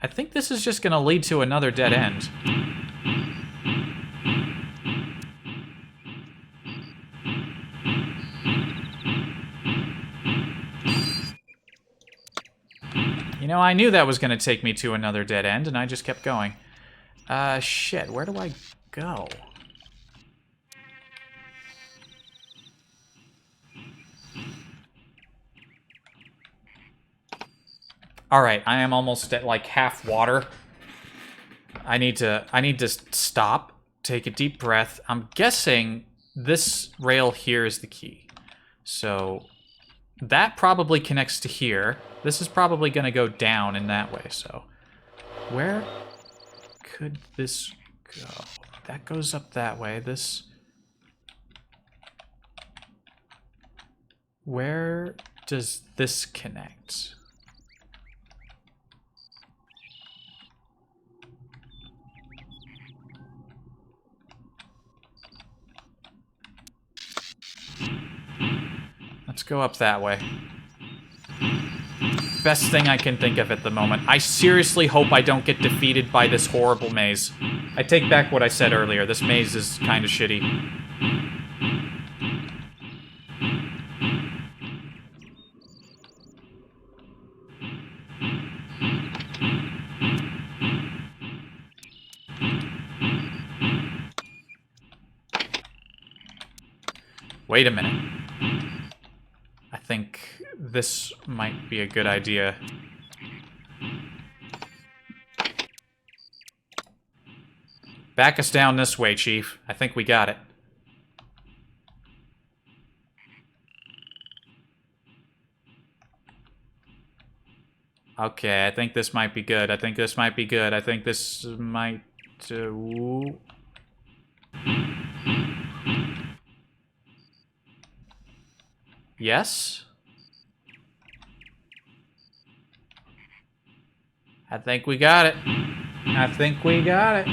I think this is just gonna lead to another dead end. You know, I knew that was gonna take me to another dead end, and I just kept going. Shit, where do I go? Alright, I am almost at like half water. I need to stop, take a deep breath. I'm guessing this rail here is the key. So that probably connects to here. This is probably gonna go down in that way, so where could this go? That goes up that way. This... Where does this connect? Let's go up that way. Best thing I can think of at the moment. I seriously hope I don't get defeated by this horrible maze. I take back what I said earlier. This maze is kind of shitty. Wait a minute. I think this might be a good idea. Back us down this way, Chief. I think we got it. Okay, I think this might be good. I think this might be good. I think this might... Yes? I think we got it. I think we got it.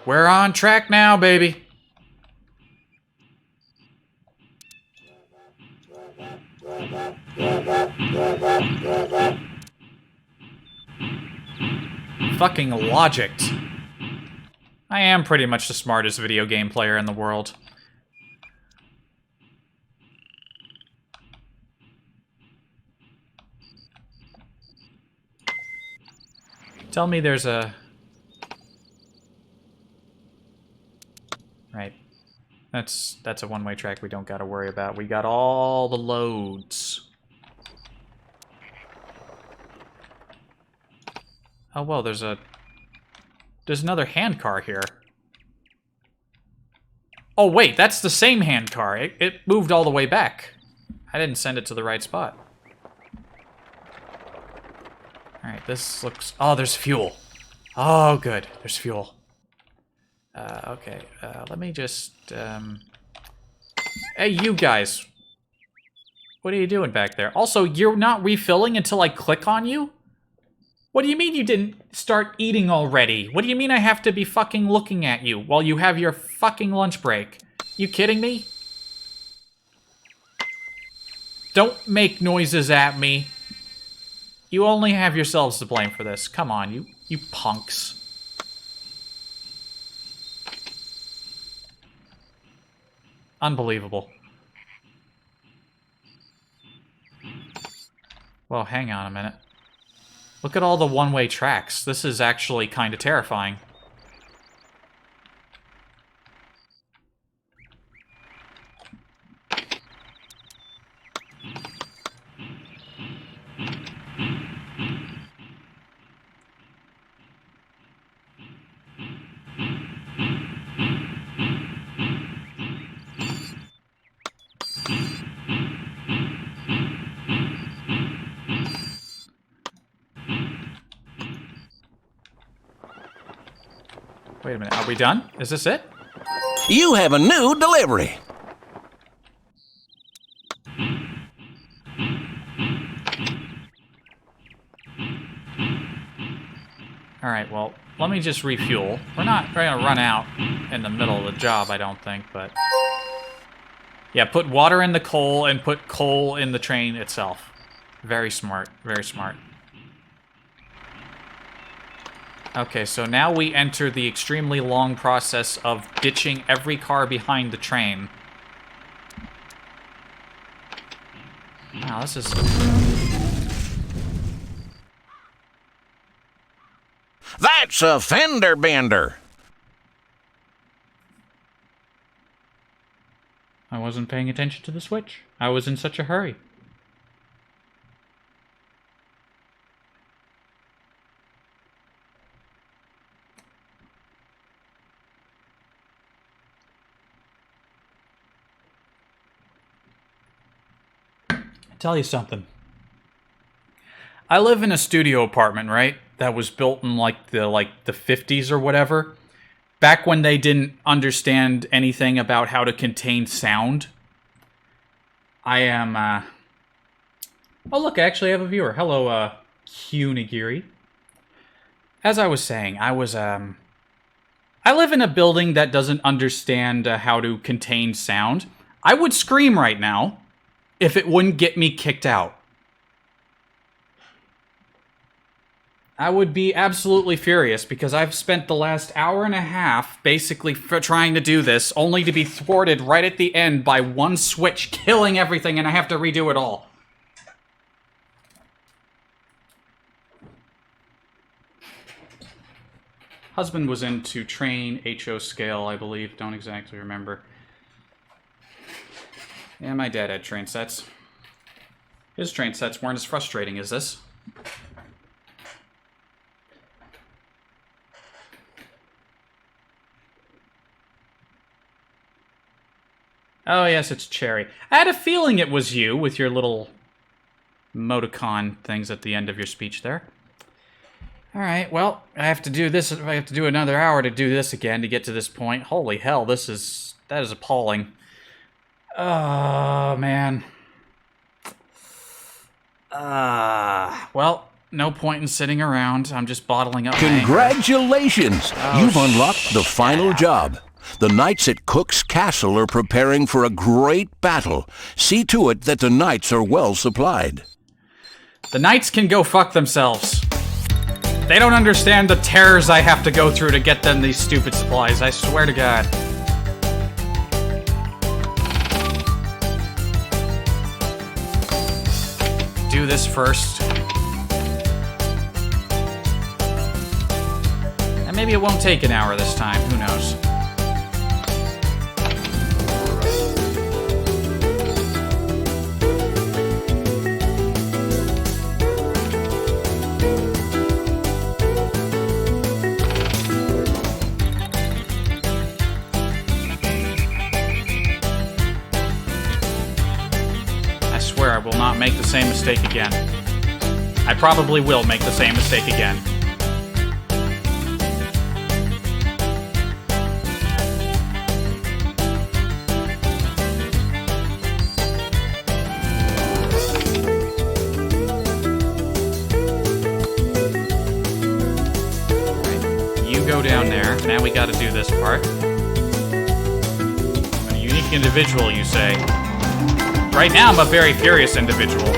We're on track now, baby. Fucking logicked. I am pretty much the smartest video game player in the world. Tell me there's a... Right. That's a one-way track we don't gotta worry about. We got all the loads. Oh, well, there's another hand car here. Oh, wait, that's the same hand car. It moved all the way back. I didn't send it to the right spot. Alright, this looks... Oh, there's fuel. Oh, good. There's fuel. Okay, let me just... Hey, you guys. What are you doing back there? Also, you're not refilling until I click on you? What do you mean you didn't start eating already? What do you mean I have to be fucking looking at you while you have your fucking lunch break? You kidding me? Don't make noises at me. You only have yourselves to blame for this. Come on, you punks. Unbelievable. Well, hang on a minute. Look at all the one-way tracks. This is actually kind of terrifying. Wait a minute, are we done? Is this it? You have a new delivery. Alright, well, let me just refuel. We're not gonna run out in the middle of the job, I don't think, but... Yeah, put water in the coal and put coal in the train itself. Very smart, very smart. Okay, so now we enter the extremely long process of ditching every car behind the train. Wow, this is... That's a fender bender. I wasn't paying attention to the switch. I was in such a hurry. Tell you something. I live in a studio apartment, right? That was built in like the 50s or whatever. Back when they didn't understand anything about how to contain sound. I am oh look, I actually have a viewer. Hello, Q Nigiri. As I was saying, I live in a building that doesn't understand how to contain sound. I would scream right now if it wouldn't get me kicked out. I would be absolutely furious because I've spent the last hour and a half basically trying to do this, only to be thwarted right at the end by one switch killing everything and I have to redo it all. Husband was into train HO scale, I believe. Don't exactly remember. Yeah, my dad had train sets. His train sets weren't as frustrating as this. Oh, yes, it's Cherry. I had a feeling it was you with your little emoticon things at the end of your speech there. All right, well, I have to do this. I have to do another hour to do this again to get to this point. Holy hell, that is appalling. Oh, man. Well, no point in sitting around. I'm just bottling up my anger. Congratulations! You've unlocked the final job. The knights at Cook's Castle are preparing for a great battle. See to it that the knights are well supplied. The knights can go fuck themselves. They don't understand the terrors I have to go through to get them these stupid supplies, I swear to God. Do this first. And maybe it won't take an hour this time, who knows. I will not make the same mistake again. I probably will make the same mistake again. Right. You go down there. Now we gotta do this part. A unique individual, you say? Right now, I'm a very furious individual.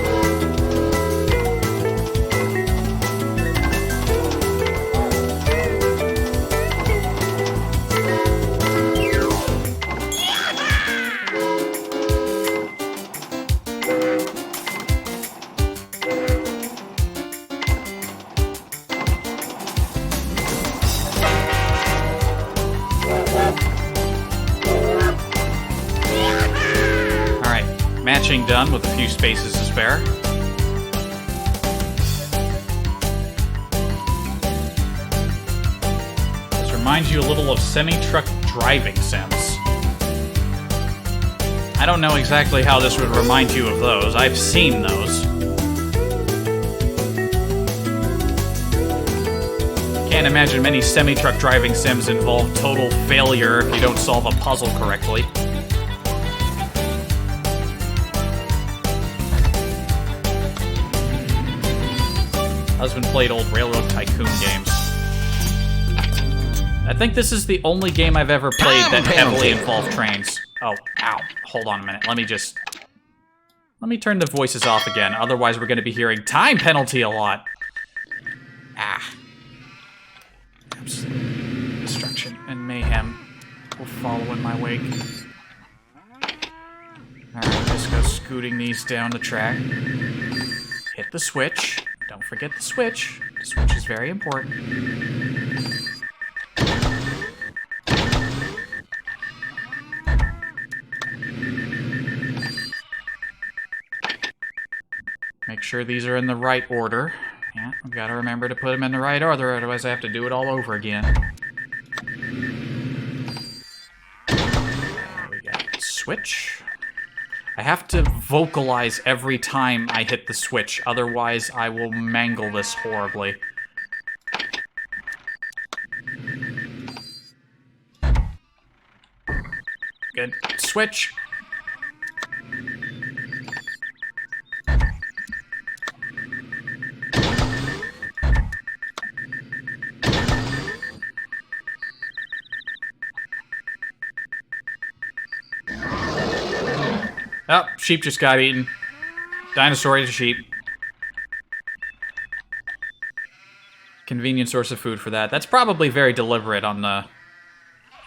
Matching done with a few spaces to spare. This reminds you a little of semi-truck driving sims. I don't know exactly how this would remind you of those. I've seen those. Can't imagine many semi-truck driving sims involve total failure if you don't solve a puzzle correctly. Husband played old Railroad Tycoon games. I think this is the only game I've ever played that heavily involved trains. Oh, ow. Hold on a minute. Let me turn the voices off again. Otherwise, we're going to be hearing time penalty a lot. Ah. Oops. Destruction and mayhem will follow in my wake. Alright, just go scooting these down the track. Hit the switch. Don't forget the switch. The switch is very important. Make sure these are in the right order. Yeah, I've got to remember to put them in the right order, otherwise I have to do it all over again. We got switch. I have to vocalize every time I hit the switch, otherwise I will mangle this horribly. Good. Switch. Oh, sheep just got eaten. Dinosaur ate a sheep. Convenient source of food for that. That's probably very deliberate on the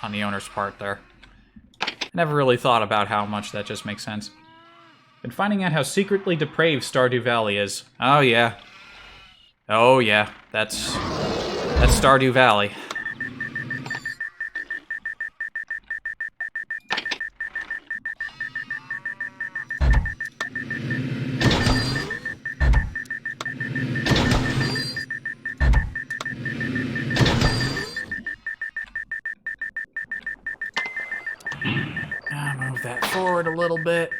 owner's part there. I never really thought about how much that just makes sense. Been finding out how secretly depraved Stardew Valley is. Oh yeah. Oh yeah. That's Stardew Valley. Move that forward a little bit.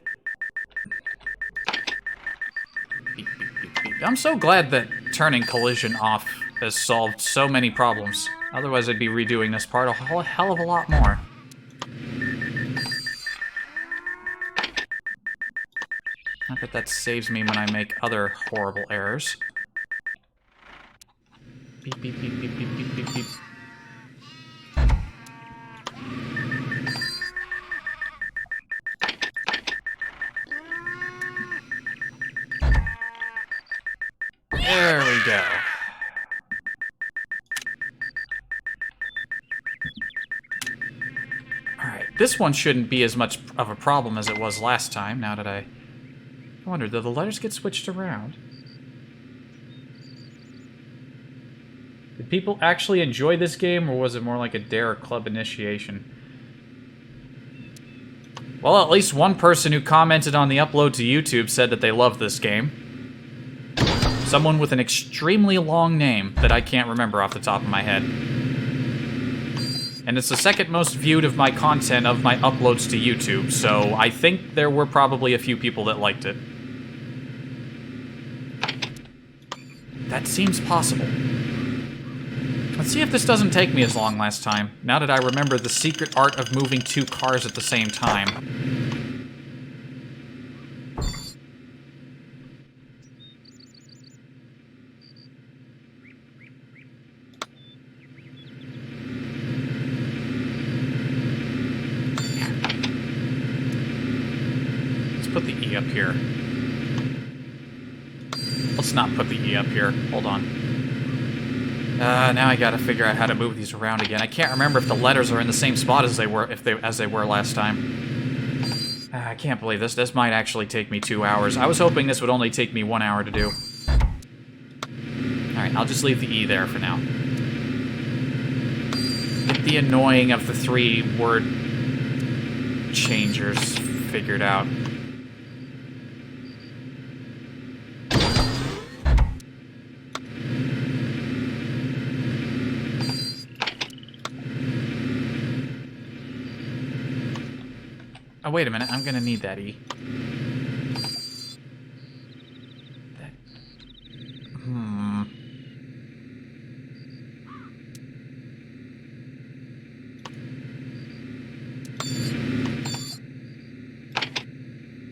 Beep, beep, beep, beep. I'm so glad that turning collision off has solved so many problems. Otherwise, I'd be redoing this part a whole hell of a lot more. Not that that saves me when I make other horrible errors. Beep, beep, beep, beep, beep, beep, beep, beep. There we go. Alright, this one shouldn't be as much of a problem as it was last time, now that I wonder, did the letters get switched around? Did people actually enjoy this game, or was it more like a Dare Club initiation? Well, at least one person who commented on the upload to YouTube said that they loved this game. Someone with an extremely long name that I can't remember off the top of my head. And it's the second most viewed of my content of my uploads to YouTube, so I think there were probably a few people that liked it. That seems possible. Let's see if this doesn't take me as long last time, now that I remember the secret art of moving two cars at the same time. Put the E up here. Let's not put the E up here. Hold on. Now I gotta figure out how to move these around again. I can't remember if the letters are in the same spot as they were last time. I can't believe this. This might actually take me 2 hours. I was hoping this would only take me 1 hour to do. Alright, I'll just leave the E there for now. Get the annoying of the 3 word changers figured out. Oh, wait a minute. I'm gonna need that E.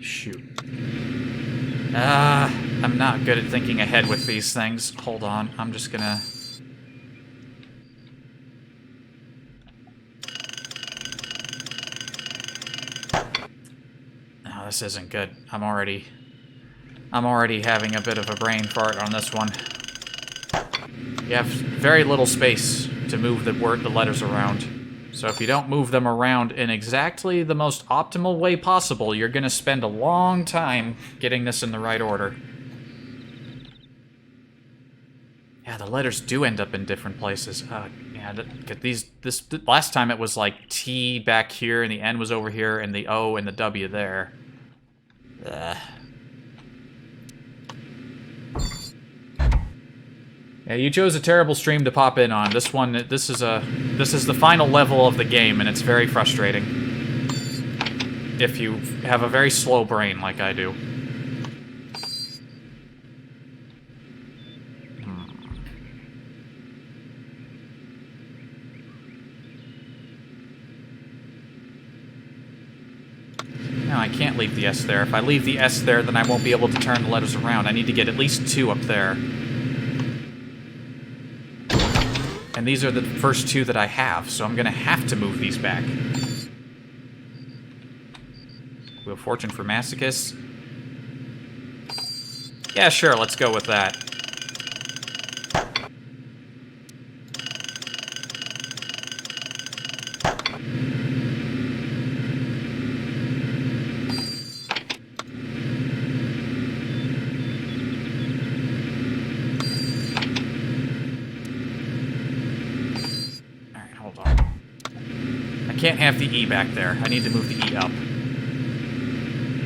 Shoot. I'm not good at thinking ahead with these things. Hold on. I'm just gonna... This isn't good. I'm already having a bit of a brain fart on this one. You have very little space to move the letters around. So if you don't move them around in exactly the most optimal way possible, you're gonna spend a long time getting this in the right order. Yeah, the letters do end up in different places. Yeah, this last time it was like T back here, and the N was over here, and the O and the W there. Yeah, you chose a terrible stream to pop in on. This one, this is the final level of the game, and it's very frustrating. If you have a very slow brain like I do. No, I can't leave the S there. If I leave the S there, then I won't be able to turn the letters around. I need to get at least 2 up there. And these are the first 2 that I have, so I'm gonna have to move these back. Wheel of Fortune for Masochists. Yeah, sure, let's go with that. Can't have the E back there. I need to move the E up.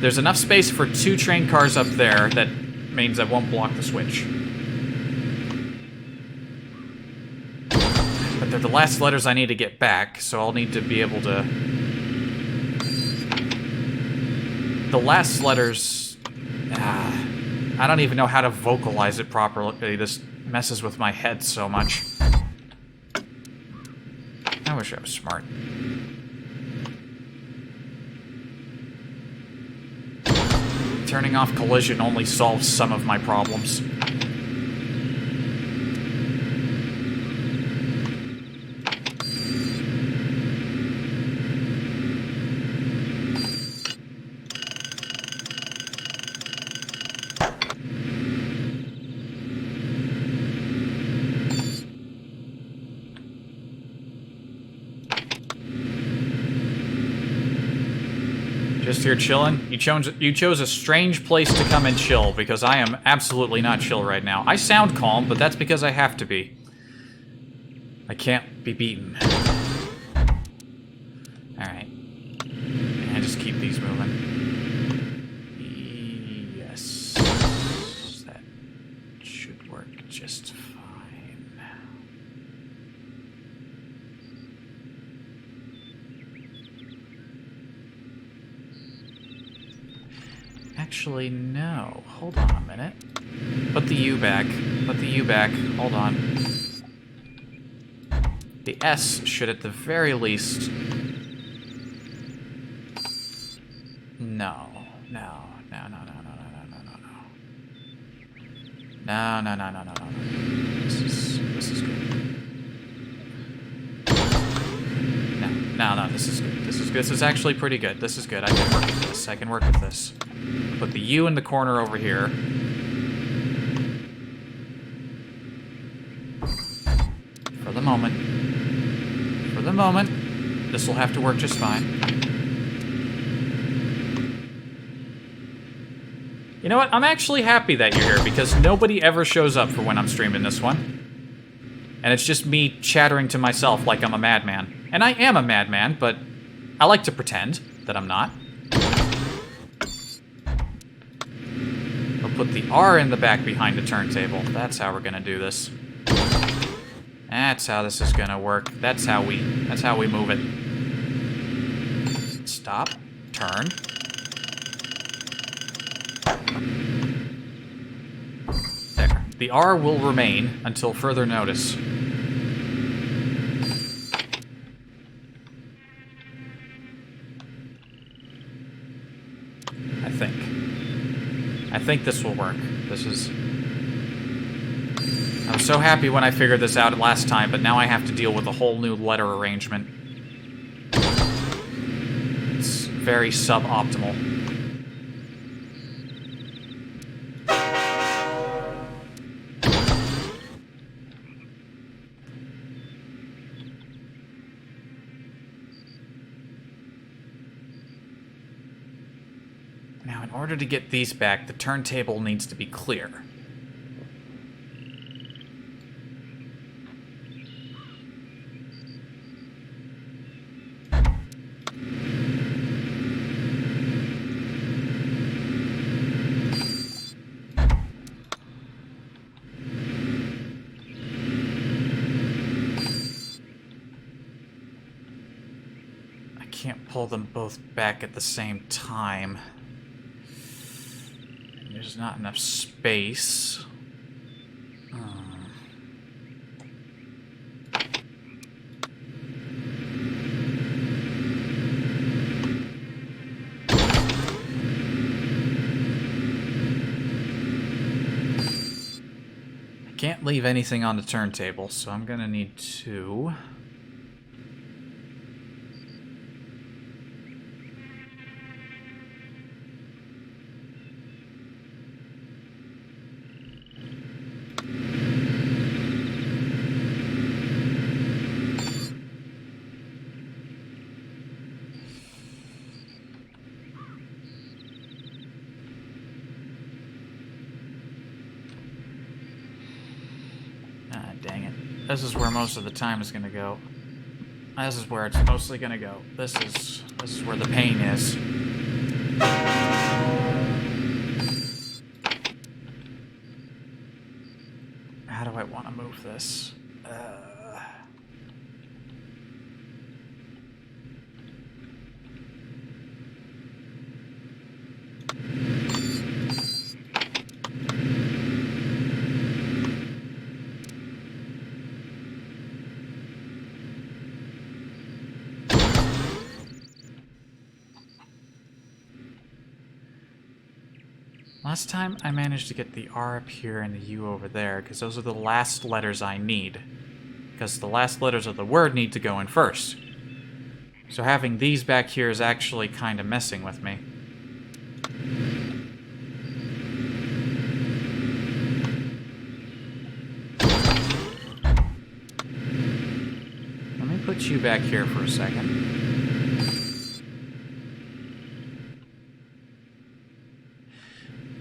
There's enough space for 2 train cars up there that means I won't block the switch. But they're the last letters I need to get back, so I'll need to be able to... The last letters... I don't even know how to vocalize it properly. This messes with my head so much. I wish I was smart. Turning off collision only solves some of my problems. Just here chilling? You chose a strange place to come and chill, because I am absolutely not chill right now. I sound calm, but that's because I have to be. I can't be beaten. Alright. And just keep these moving. Yes. That should work just fine. Actually, no. Hold on a minute. Put the U back. Put the U back. Hold on. The S should at the very least... No. No. No, no, no, no, no, no, no, no, no. No, no, no, no, no, no, no. This is good. No, this is good. This is good. This is actually pretty good. This is good. I can work with this. I can work with this. Put the U in the corner over here. For the moment. For the moment. This will have to work just fine. You know what? I'm actually happy that you're here, because nobody ever shows up for when I'm streaming this one. And it's just me chattering to myself like I'm a madman. And I am a madman, but I like to pretend that I'm not. We'll put the R in the back behind the turntable. That's how we're gonna do this. That's how this is gonna work. That's how we move it. Stop. Turn. There. The R will remain until further notice. I think this will work. This is... I was so happy when I figured this out last time, but now I have to deal with a whole new letter arrangement. It's very suboptimal. Now, in order to get these back, the turntable needs to be clear. can't pull them both back at the same time. There's not enough space. I can't leave anything on the turntable, so I'm gonna need to... Dang it. This is where most of the time is gonna go. This is where it's mostly gonna go. This is where the pain is. How do I want to move this? Last time I managed to get the R up here and the U over there, because those are the last letters I need. Because the last letters of the word need to go in first. So having these back here is actually kind of messing with me. Let me put you back here for a second.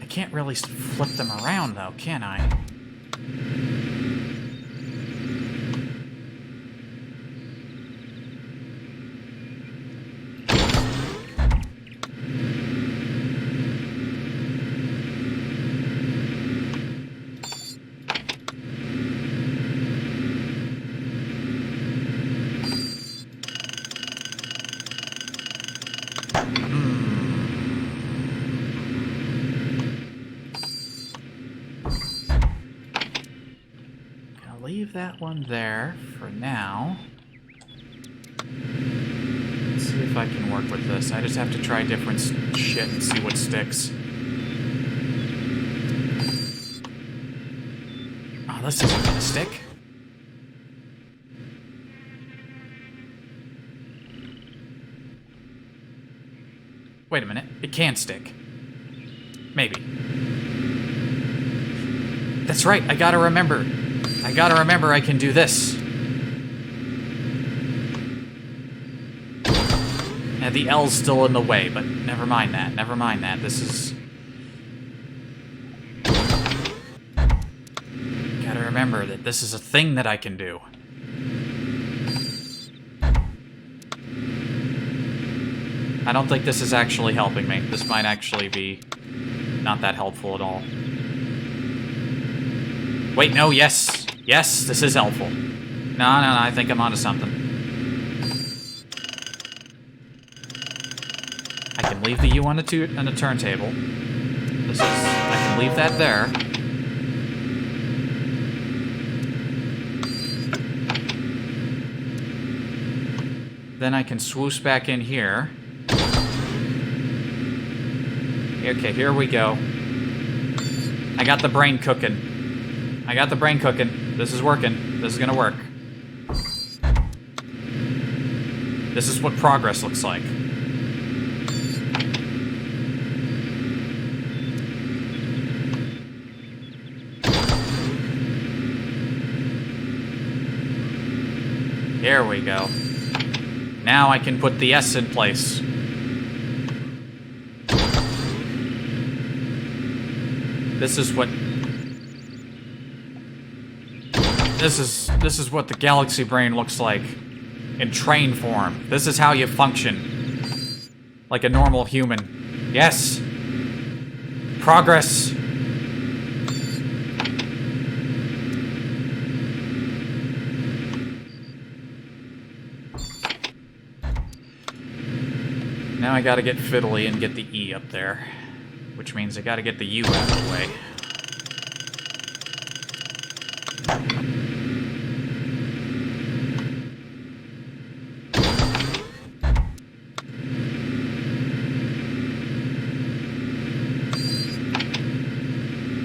I can't really flip them around, though, can I? Leave that one there for now. Let's see if I can work with this. I just have to try different shit and see what sticks. Oh, this isn't gonna stick. Wait a minute. It can stick. Maybe. That's right. I gotta remember I can do this. Yeah, the L's still in the way, but never mind that. This is... Gotta remember that this is a thing that I can do. I don't think this is actually helping me. This might actually be not that helpful at all. Wait, no, yes. Yes, this is helpful. No, I think I'm onto something. I can leave the U on the turntable. I can leave that there. Then I can swoosh back in here. Okay, here we go. I got the brain cooking. This is working. This is gonna work. This is what progress looks like. Here we go. Now I can put the S in place. This is what... This is what the galaxy brain looks like in train form. This is how you function like a normal human. Yes. Progress. I gotta get fiddly and get the E up there. Which means I gotta get the U out of the way.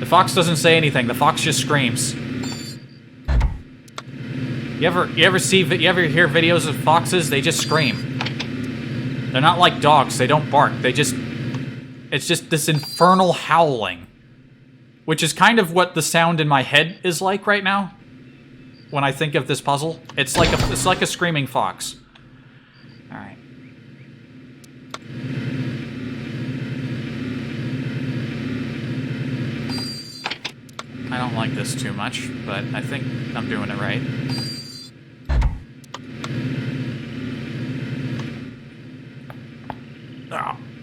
The fox doesn't say anything, the fox just screams. You ever hear videos of foxes? They just scream. They're not like dogs, they don't bark, it's just this infernal howling. Which is kind of what the sound in my head is like right now. When I think of this puzzle. It's like a screaming fox. Alright. I don't like this too much, but I think I'm doing it right.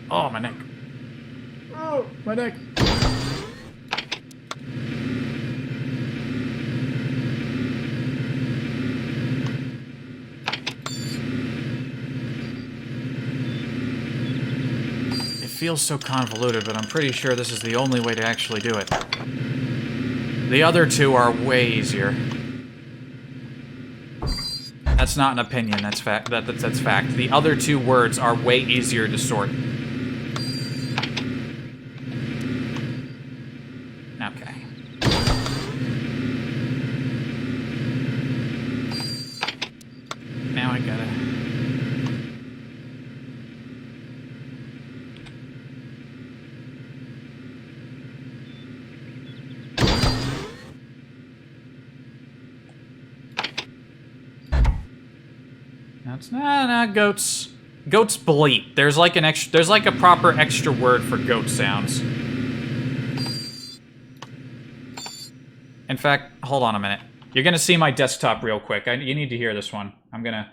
Oh, my neck. Oh, my neck. It feels so convoluted, but I'm pretty sure this is the only way to actually do it. The other two are way easier. That's not an opinion, that's fact. That's fact. The other two words are way easier to sort. Okay. Now I gotta... That's not goats. Goats bleat. There's like a proper extra word for goat sounds. In fact, hold on a minute. You're gonna see my desktop real quick. You need to hear this one. I'm gonna...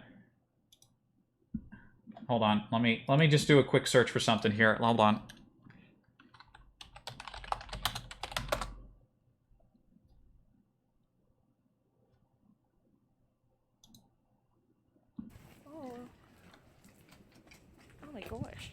Hold on. Let me just do a quick search for something here. Hold on. Oh my gosh.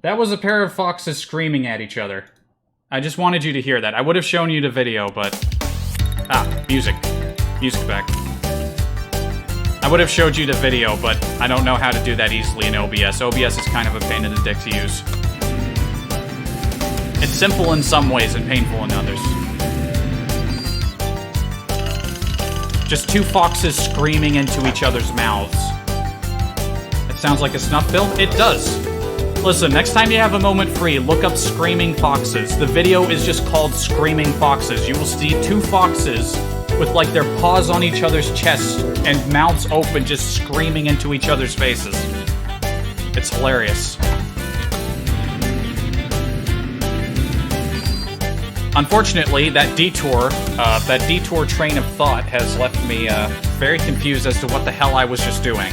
That was a pair of foxes screaming at each other. I just wanted you to hear that. I would have shown you the video, but... Ah, music. Music back. I would have showed you the video, but I don't know how to do that easily in OBS. OBS is kind of a pain in the dick to use. It's simple in some ways and painful in others. Just two foxes screaming into each other's mouths. It sounds like a snuff film? It does. Listen, next time you have a moment free, look up Screaming Foxes. The video is just called Screaming Foxes. You will see two foxes with, like, their paws on each other's chests and mouths open just screaming into each other's faces. It's hilarious. Unfortunately, that detour train of thought has left me very confused as to what the hell I was just doing.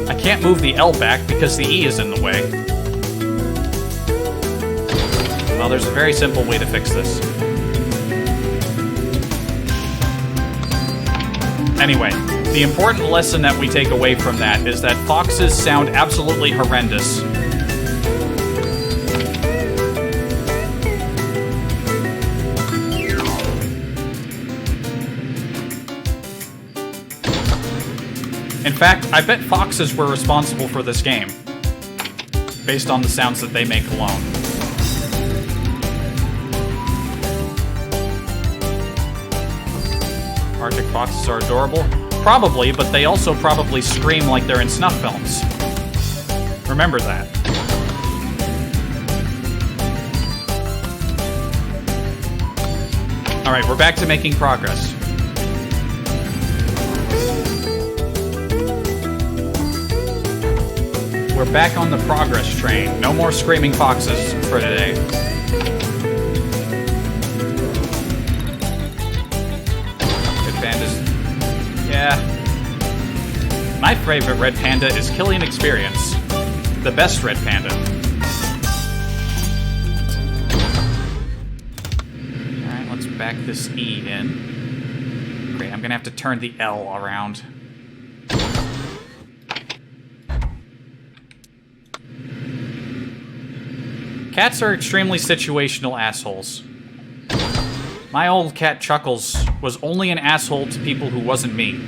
I can't move the L back because the E is in the way. Well, there's a very simple way to fix this. Anyway, the important lesson that we take away from that is that foxes sound absolutely horrendous. In fact, I bet foxes were responsible for this game, based on the sounds that they make alone. Arctic foxes are adorable? Probably, but they also probably scream like they're in snuff films. Remember that. Alright, we're back to making progress. We're back on the progress train. No more screaming foxes for today. Red Panda's... yeah. My favorite Red Panda is Killing Experience. The best Red Panda. Alright, let's back this E in. Great, I'm gonna have to turn the L around. Cats are extremely situational assholes. My old cat Chuckles was only an asshole to people who wasn't me.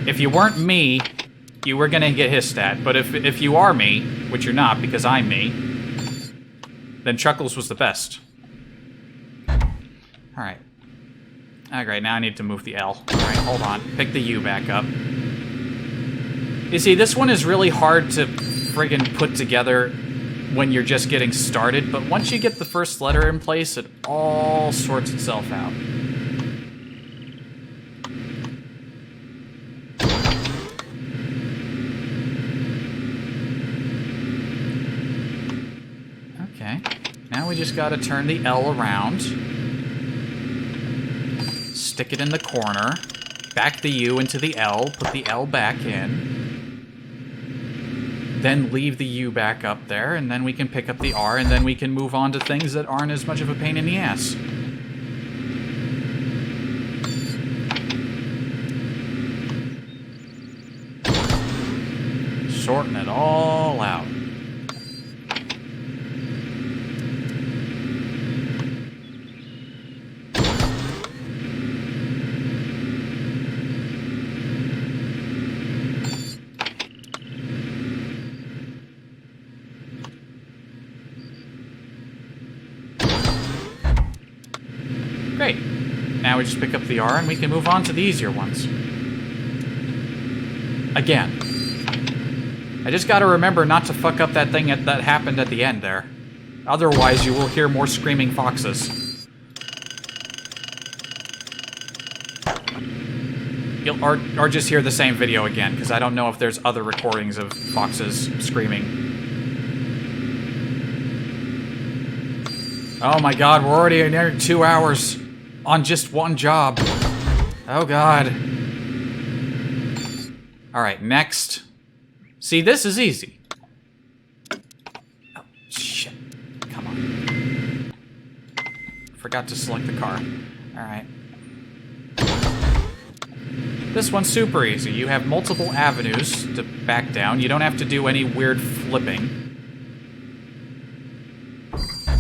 If you weren't me, you were gonna get hissed at. But if you are me, which you're not because I'm me, then Chuckles was the best. Alright. Alright, now I need to move the L. Alright, hold on. Pick the U back up. You see, this one is really hard to friggin' put together when you're just getting started, but once you get the first letter in place, it all sorts itself out. Okay, now we just gotta turn the L around, stick it in the corner, back the U into the L, put the L back in, then leave the U back up there, and then we can pick up the R, and then we can move on to things that aren't as much of a pain in the ass. Sorting it all out. Great. Now we just pick up the R and we can move on to the easier ones. Again. I just gotta remember not to fuck up that thing that happened at the end there. Otherwise, you will hear more screaming foxes. Or just hear the same video again, because I don't know if there's other recordings of foxes screaming. Oh my god, we're already near 2 hours on just one job. Oh god. Alright, next. See, this is easy. Oh, shit. Come on. Forgot to select the car. Alright. This one's super easy. You have multiple avenues to back down. You don't have to do any weird flipping.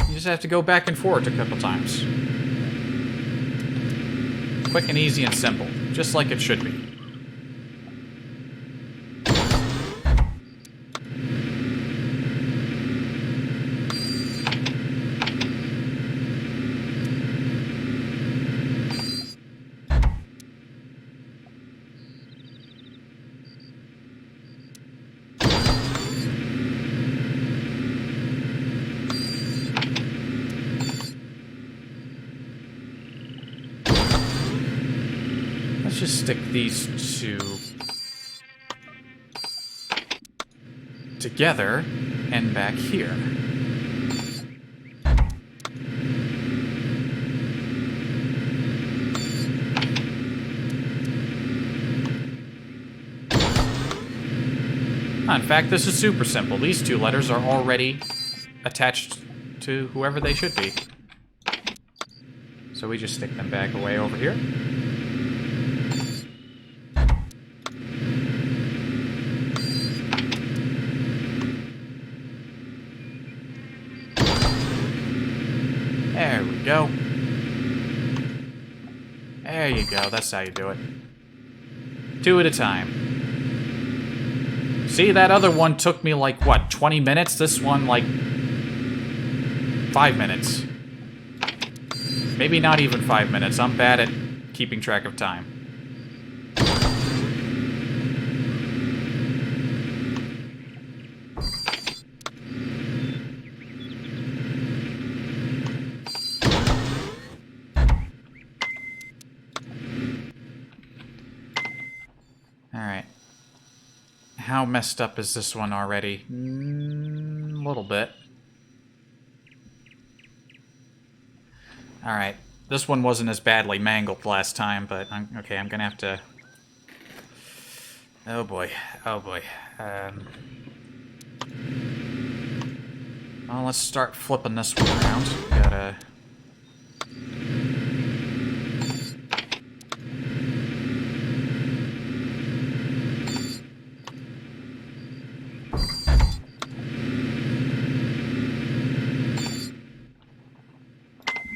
You just have to go back and forth a couple times. Quick and easy and simple. Just like it should be. Let's just stick these two together and back here. In fact, this is super simple. These two letters are already attached to whoever they should be. So we just stick them back away over here. There we go. There you go. That's how you do it. 2 at a time. See, that other one took me like, what, 20 minutes? This one, like, 5 minutes. Maybe not even 5 minutes. I'm bad at keeping track of time. how messed up is this one already? A little bit. Alright. This one wasn't as badly mangled last time, but I'm gonna have to... Oh boy. Oh boy. Well, let's start flipping this one around. Gotta...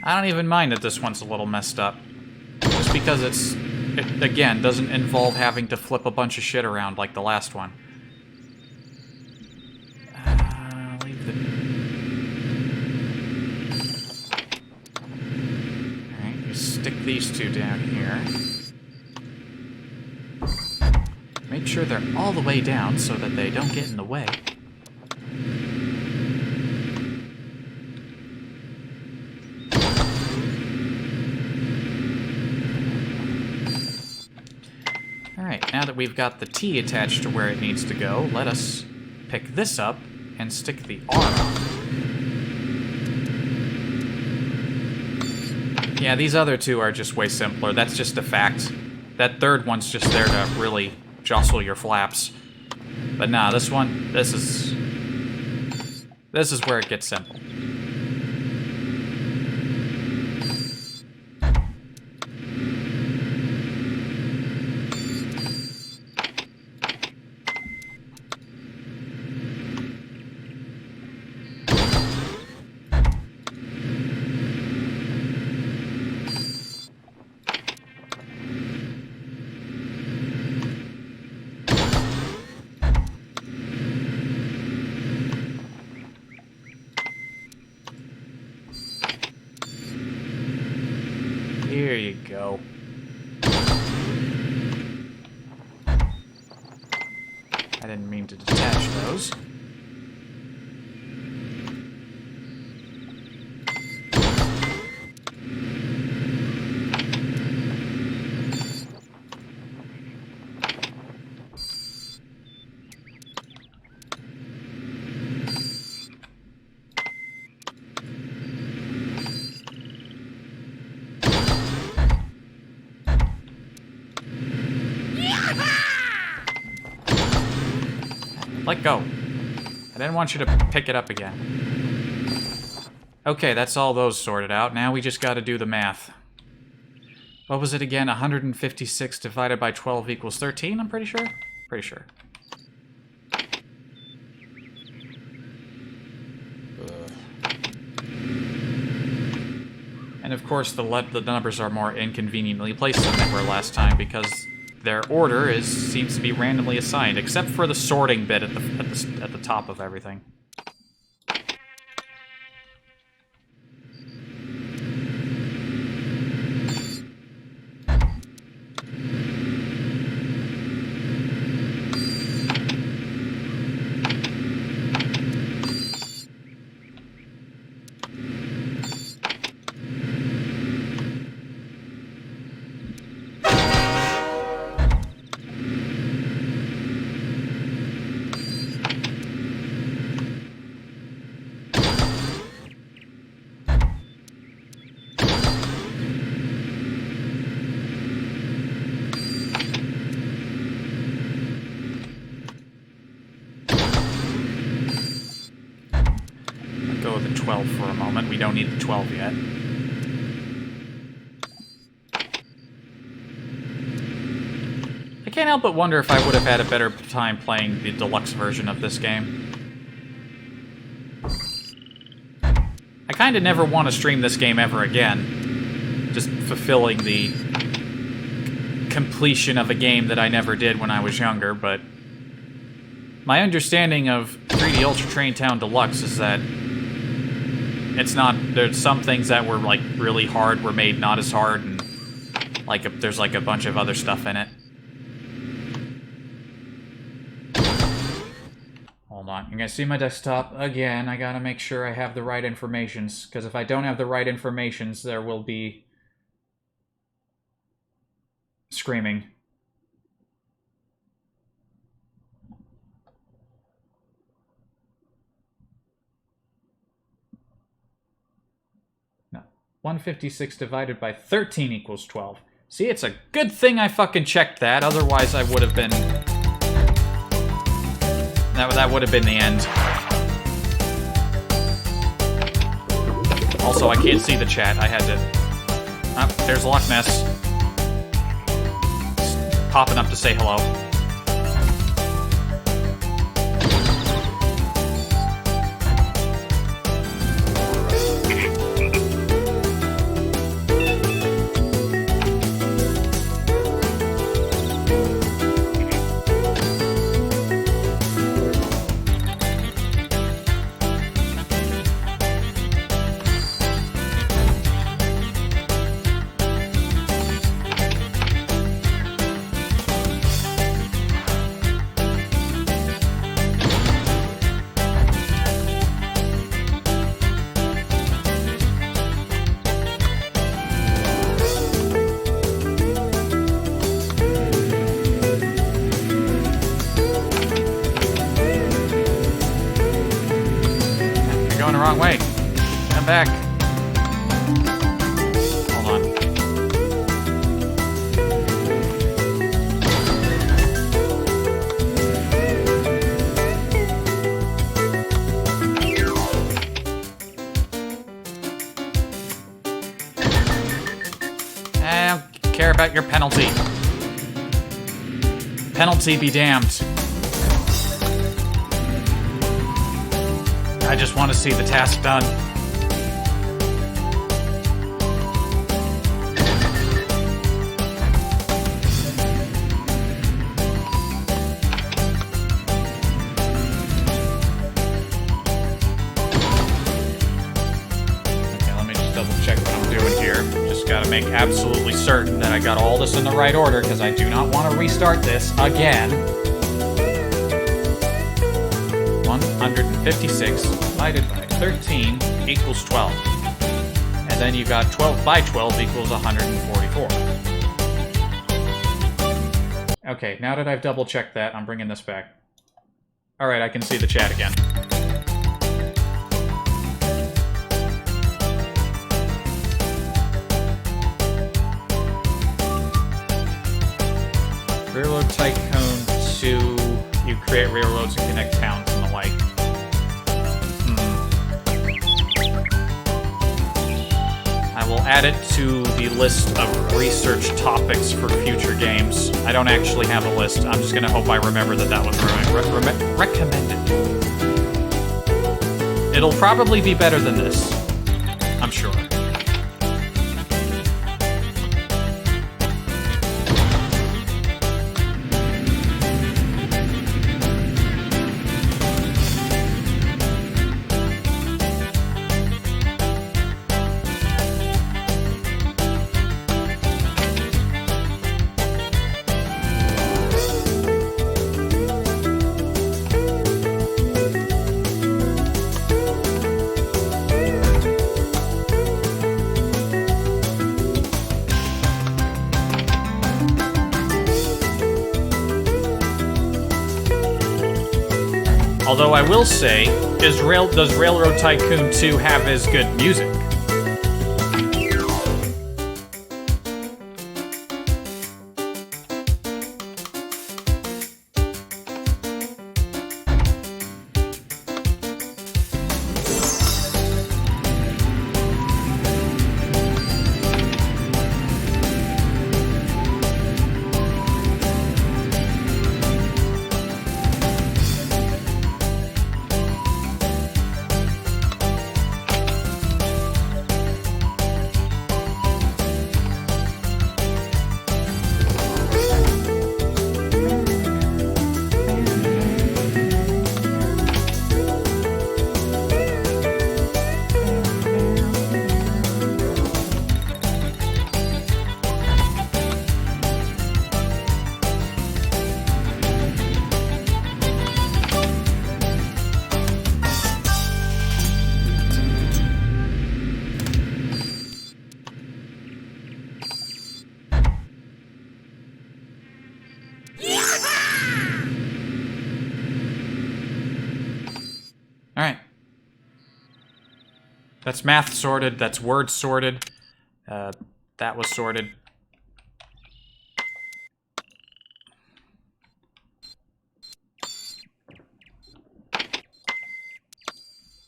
I don't even mind that this one's a little messed up. Just because it again, doesn't involve having to flip a bunch of shit around like the last one. Leave the... Alright, you stick these two down here. Make sure they're all the way down so that they don't get in the way. Alright, now that we've got the T attached to where it needs to go, let us pick this up and stick the R on. Yeah, these other two are just way simpler. That's just a fact. That third one's just there to really jostle your flaps. But nah, this one, this is where it gets simple. Here you go. I didn't mean to detach those. Let go. I didn't want you to pick it up again. Okay, that's all those sorted out. Now we just gotta do the math. What was it again? 156 divided by 12 equals 13, I'm pretty sure? Pretty sure. And of course, the numbers are more inconveniently placed than they were last time because their order seems to be randomly assigned, except for the sorting bit at the top of everything. Go with the 12 for a moment. We don't need the 12 yet. I can't help but wonder if I would have had a better time playing the deluxe version of this game. I kind of never want to stream this game ever again. Just fulfilling the completion of a game that I never did when I was younger, but my understanding of 3D Ultra Train Town Deluxe is that it's not, there's some things that were like really hard were made not as hard, and like there's like a bunch of other stuff in it. Hold on, you guys see my desktop? Again, I gotta make sure I have the right informations, because if I don't have the right informations, there will be screaming. 156 divided by 13 equals 12. See, it's a good thing I fucking checked that, otherwise I would have been... That would have been the end. Also, I can't see the chat. I had to... Oh, there's Loch Ness. Just popping up to say hello. Wrong way. Come back. Hold on. I don't care about your penalty. Penalty be damned. I just want to see the task done. Okay, let me just double check what I'm doing here. Just gotta make absolutely certain that I got all this in the right order, because I do not want to restart this again. 156 divided by 13 equals 12. And then you got 12 by 12 equals 144. Okay, now that I've double checked that, I'm bringing this back. Alright, I can see the chat again. Railroad Tycoon 2, you create railroads and connect towns and the like. I will add it to the list of research topics for future games. I don't actually have a list. I'm just gonna hope I remember that was recommended. It'll probably be better than this. I'm sure. Although I will say, does Railroad Tycoon 2 have as good music? Alright. That's math sorted, that's words sorted. That was sorted.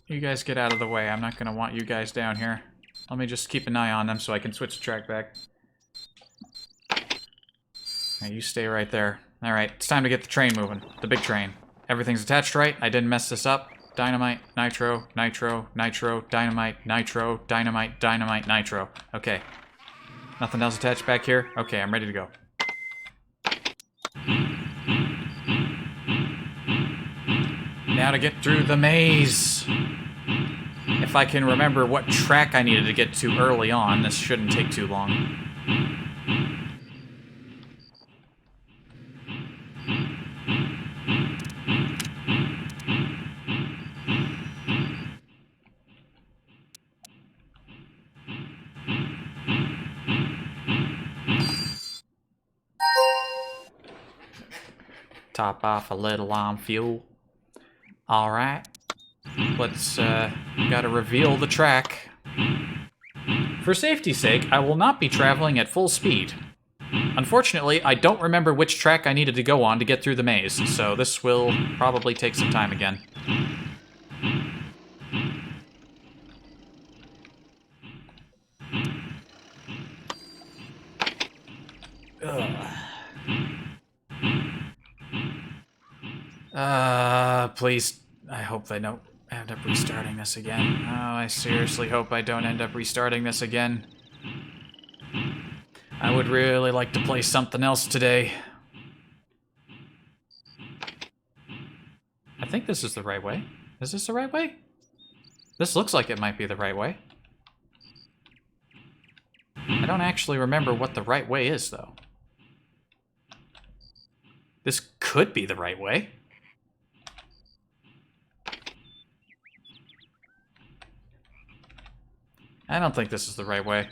You guys get out of the way. I'm not gonna want you guys down here. Let me just keep an eye on them so I can switch the track back. Alright, you stay right there. Alright, it's time to get the train moving. The big train. Everything's attached right. I didn't mess this up. Dynamite, nitro, nitro, nitro, dynamite, nitro, dynamite, dynamite, nitro. Okay. Nothing else attached back here? Okay, I'm ready to go. Now to get through the maze. If I can remember what track I needed to get to early on, this shouldn't take too long. Top off a little on fuel. Alright. Let's, gotta reveal the track. For safety's sake, I will not be traveling at full speed. Unfortunately, I don't remember which track I needed to go on to get through the maze, so this will probably take some time again. Please, I hope they don't end up restarting this again. Oh, I seriously hope I don't end up restarting this again. I would really like to play something else today. I think this is the right way. Is this the right way? This looks like it might be the right way. I don't actually remember what the right way is, though. This could be the right way. I don't think this is the right way.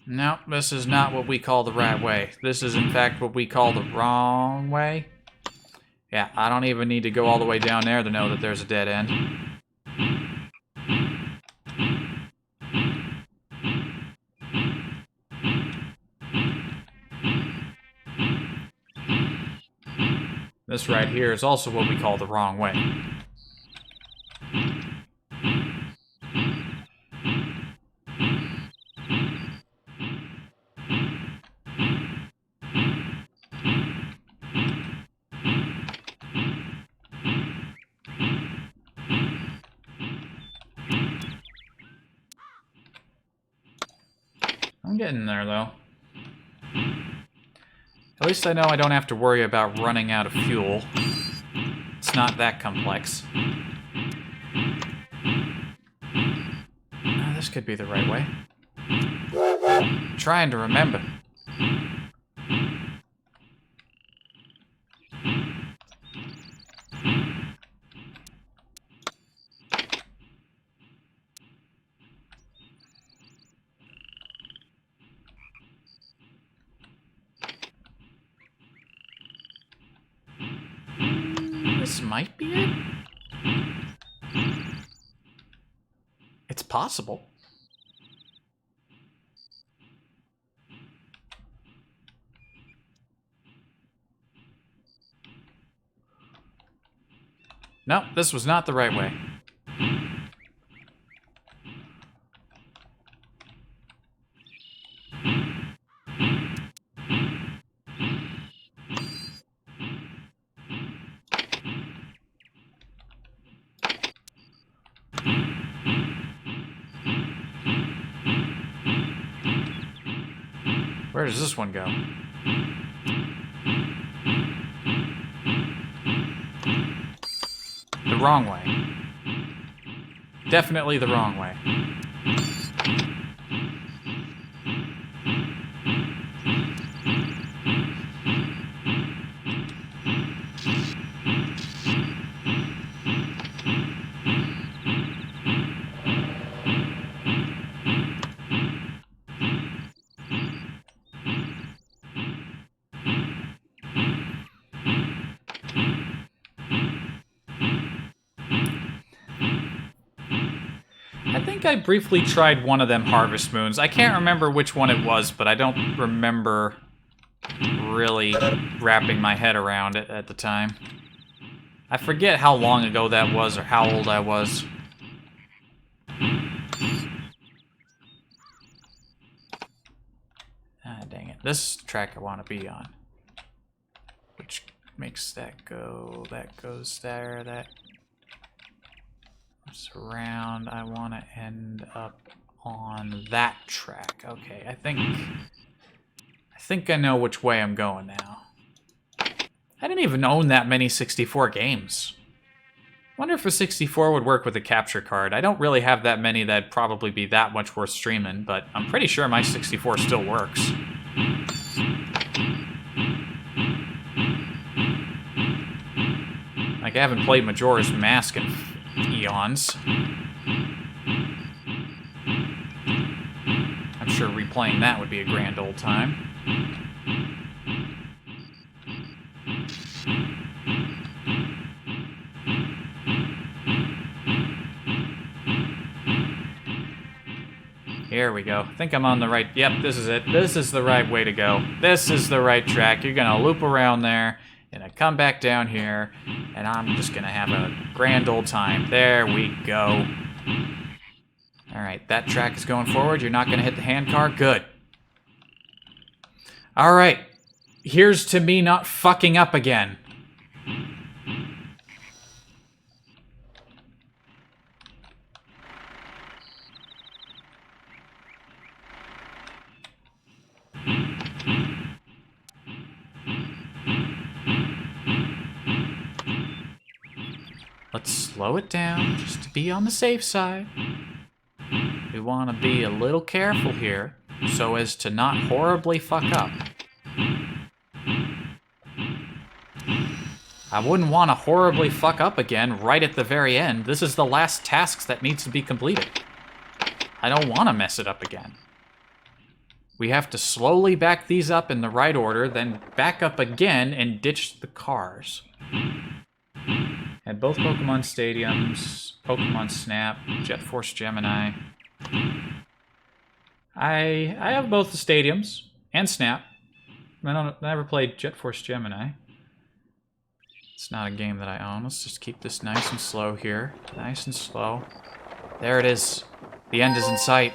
No, this is not what we call the right way. This is, in fact, what we call the wrong way. Yeah, I don't even need to go all the way down there to know that there's a dead end. This right here is also what we call the wrong way. I'm getting there, though. At least I know I don't have to worry about running out of fuel. It's not that complex. This could be the right way. I'm trying to remember. This might be it? It's possible. No, this was not the right way. Where does this one go? The wrong way. Definitely the wrong way. think I briefly tried one of them Harvest Moons. I can't remember which one it was, but I don't remember really wrapping my head around it at the time. I forget how long ago that was or how old I was. Ah, dang it. This track I want to be on. Which makes that go, that goes there, that goes around. I want to end up on that track. Okay, I think I know which way I'm going now. I didn't even own that many 64 games. Wonder if a 64 would work with a capture card. I don't really have that many that'd probably be that much worth streaming, but I'm pretty sure my 64 still works. Like, I haven't played Majora's Mask in eons. I'm sure replaying that would be a grand old time. Here we go. I think I'm on the right... Yep, this is it. This is the right way to go. This is the right track. You're gonna loop around there, and I come back down here, and I'm just gonna have a grand old time. There we go. Alright, that track is going forward. You're not gonna hit the handcar? Good. Alright. Here's to me not fucking up again. Let's slow it down just to be on the safe side. We want to be a little careful here so as to not horribly fuck up. I wouldn't want to horribly fuck up again right at the very end. This is the last task that needs to be completed. I don't want to mess it up again. We have to slowly back these up in the right order, then back up again and ditch the cars. At both Pokemon Stadiums, Pokemon Snap, Jet Force Gemini. I have both the Stadiums and Snap. I never played Jet Force Gemini. It's not a game that I own. Let's just keep this nice and slow here. Nice and slow. There it is. The end is in sight.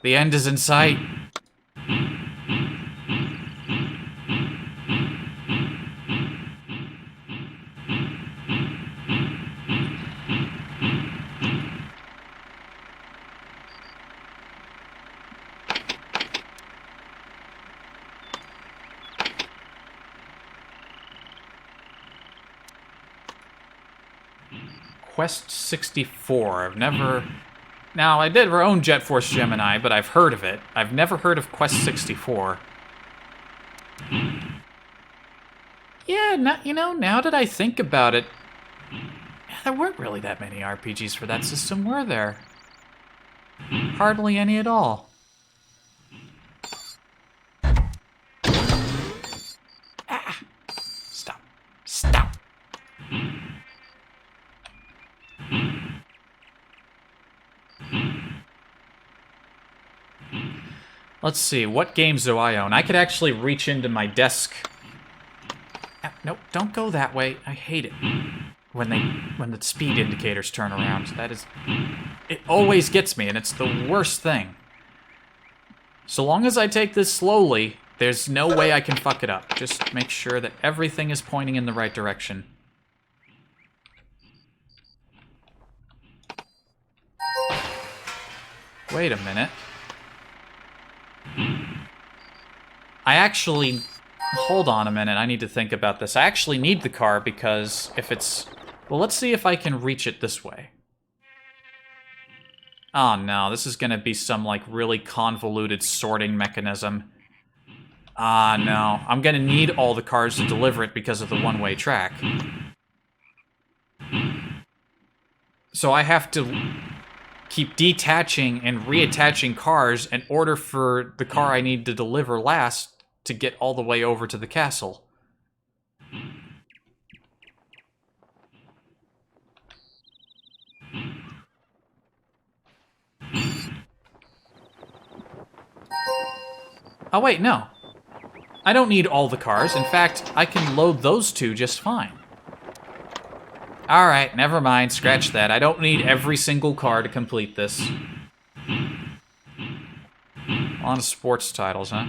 The end is in sight. Quest 64. I've never... Now, I did own Jet Force Gemini, but I've heard of it. I've never heard of Quest 64. Yeah, now that I think about it, there weren't really that many RPGs for that system, were there? Hardly any at all. Ah! Stop. Stop! Let's see, what games do I own? I could actually reach into my desk. Nope, don't go that way. I hate it. When the speed indicators turn around. That is... It always gets me, and it's the worst thing. So long as I take this slowly, there's no way I can fuck it up. Just make sure that everything is pointing in the right direction. Wait a minute. I actually... Hold on a minute, I need to think about this. I actually need the car because if it's... Well, let's see if I can reach it this way. Oh no, this is gonna be some, like, really convoluted sorting mechanism. Ah, no. I'm gonna need all the cars to deliver it because of the one-way track. So I have to keep detaching and reattaching cars in order for the car I need to deliver last to get all the way over to the castle. Oh, wait, no. I don't need all the cars. In fact, I can load those two just fine. Alright, never mind. Scratch that. I don't need every single car to complete this. A lot of sports titles, huh?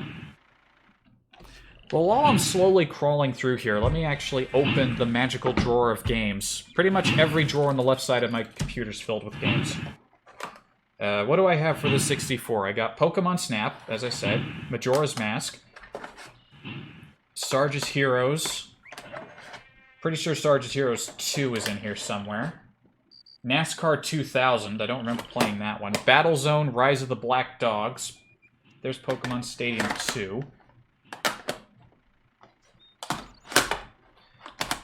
Well, while I'm slowly crawling through here, let me actually open the magical drawer of games. Pretty much every drawer on the left side of my computer's filled with games. What do I have for the 64? I got Pokemon Snap, as I said, Majora's Mask, Sarge's Heroes. Pretty sure Sarge's Heroes 2 is in here somewhere. NASCAR 2000, I don't remember playing that one. Battlezone, Rise of the Black Dogs. There's Pokemon Stadium 2.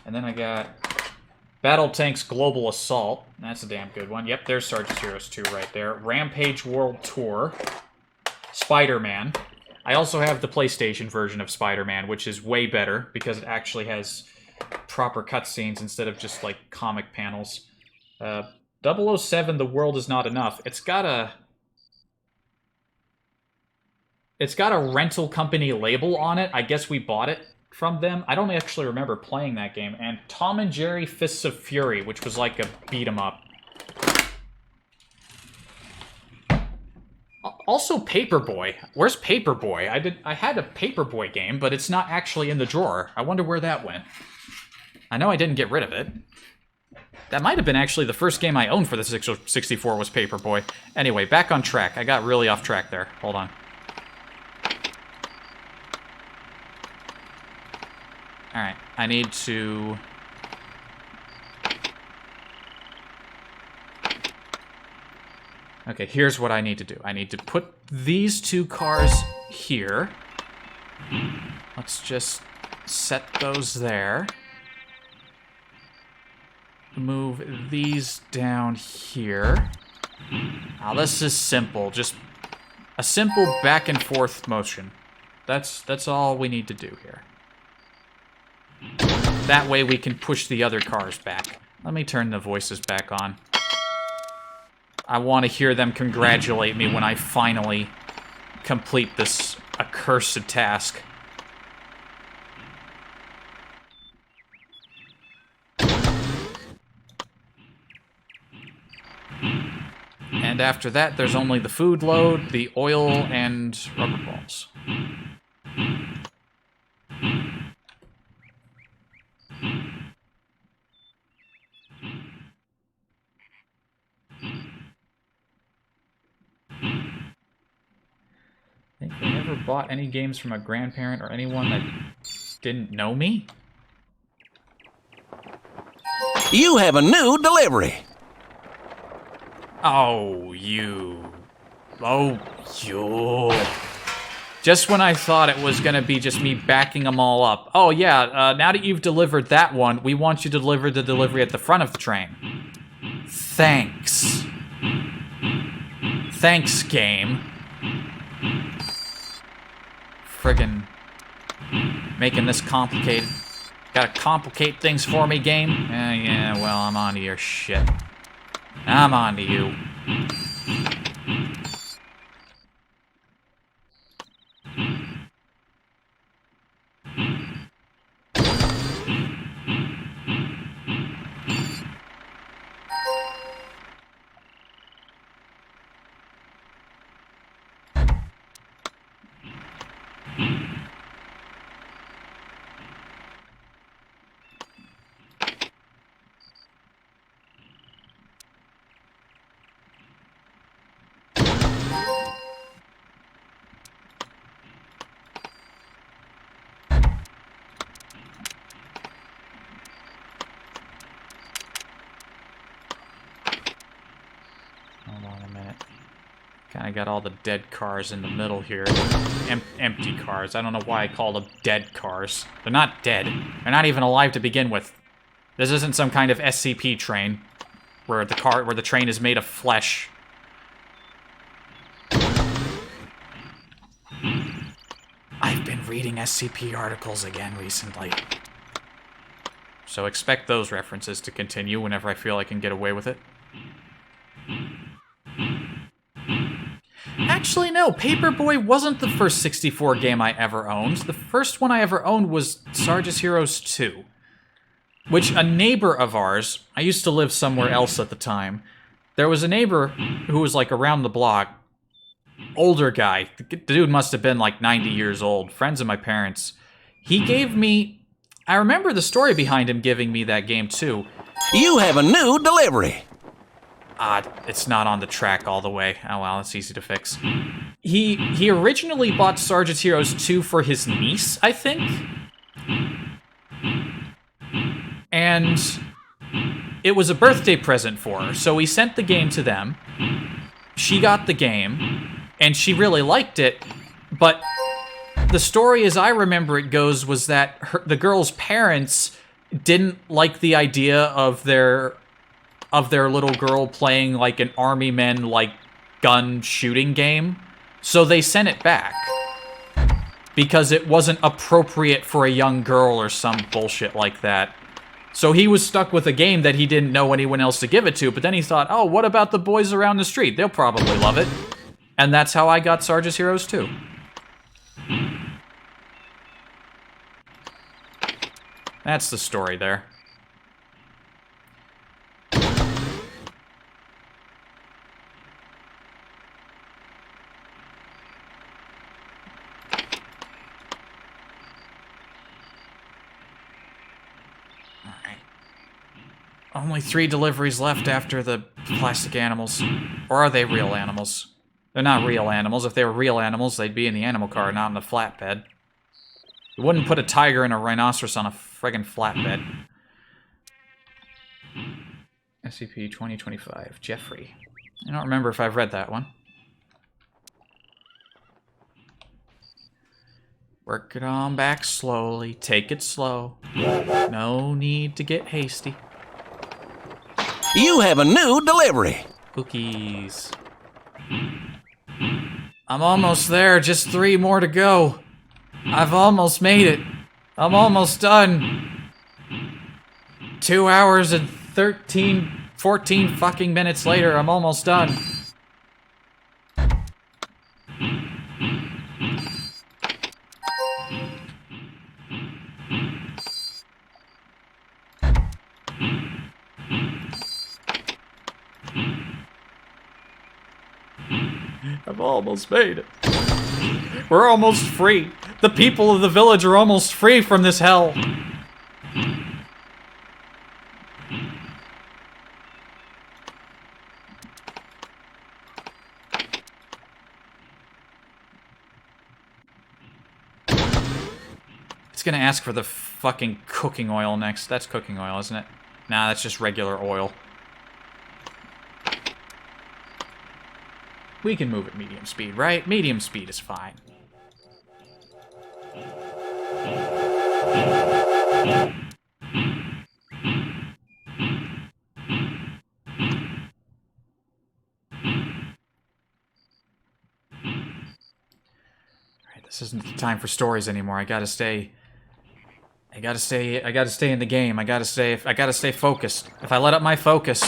And then I got Battle Tanks Global Assault. That's a damn good one. Yep, there's Sarge's Heroes 2 right there. Rampage World Tour. Spider-Man. I also have the PlayStation version of Spider-Man, which is way better because it actually has proper cutscenes instead of just, like, comic panels. 007, The World Is Not Enough. It's got a rental company label on it. I guess we bought it from them. I don't actually remember playing that game. And Tom and Jerry Fists of Fury, which was like a beat-em-up. Also Paperboy. Where's Paperboy? I had a Paperboy game, but it's not actually in the drawer. I wonder where that went. I know I didn't get rid of it. That might have been actually the first game I owned for the 64 was Paperboy. Anyway, back on track. I got really off track there. Hold on. Alright, I need to... Okay, here's what I need to do. I need to put these two cars here. Let's just set those there. Move these down here. Now this is simple. Just a simple back and forth motion. That's all we need to do here. That way we can push the other cars back. Let me turn the voices back on. I want to hear them congratulate me when I finally complete this accursed task. And after that, there's only the food load, the oil, and rubber balls. I think they never bought any games from a grandparent or anyone that didn't know me. You have a new delivery. Oh, you. Just when I thought it was gonna be just me backing them all up. Oh yeah, now that you've delivered that one, we want you to deliver the delivery at the front of the train. Thanks. Thanks, game. Friggin' making this complicated. Gotta complicate things for me, game? Yeah, well, I'm onto your shit. I'm onto you. I got all the dead cars in the middle here. Empty cars. I don't know why I call them dead cars. They're not dead. They're not even alive to begin with. This isn't some kind of SCP train where the train is made of flesh. I've been reading SCP articles again recently. So expect those references to continue whenever I feel I can get away with it. Actually, no. Paperboy wasn't the first 64 game I ever owned. The first one I ever owned was Sarge's Heroes 2. Which a neighbor of ours, I used to live somewhere else at the time, there was a neighbor who was like around the block, older guy. The dude must have been like 90 years old, friends of my parents. He gave me, I remember the story behind him giving me that game too. You have a new delivery. It's not on the track all the way. Oh well, it's easy to fix. He originally bought Sarge's Heroes 2 for his niece, I think. And it was a birthday present for her, so we sent the game to them. She got the game, and she really liked it, but the story as I remember it goes was that the girl's parents didn't like the idea of their little girl playing like an army men like gun shooting game, so they sent it back because it wasn't appropriate for a young girl or some bullshit like that. So he was stuck with a game that he didn't know anyone else to give it to, but then he thought, oh, what about the boys around the street? They'll probably love it. And that's how I got Sarge's Heroes 2. That's the story there. Only 3 deliveries left after the plastic animals. Or are they real animals? They're not real animals. If they were real animals, they'd be in the animal car, not in the flatbed. You wouldn't put a tiger and a rhinoceros on a friggin' flatbed. SCP-2025. Jeffrey. I don't remember if I've read that one. Work it on back slowly. Take it slow. No need to get hasty. You have a new delivery. Cookies. I'm almost there. Just 3 more to go. I've almost made it. I'm almost done. 2 hours and 14 fucking minutes later, I'm almost done. I've almost made it. We're almost free. The people of the village are almost free from this hell. It's gonna ask for the fucking cooking oil next. That's cooking oil, isn't it? Nah, that's just regular oil. We can move at medium speed, right? Medium speed is fine. Alright, this isn't the time for stories anymore. I gotta stay in the game. I gotta stay focused. If I let up my focus,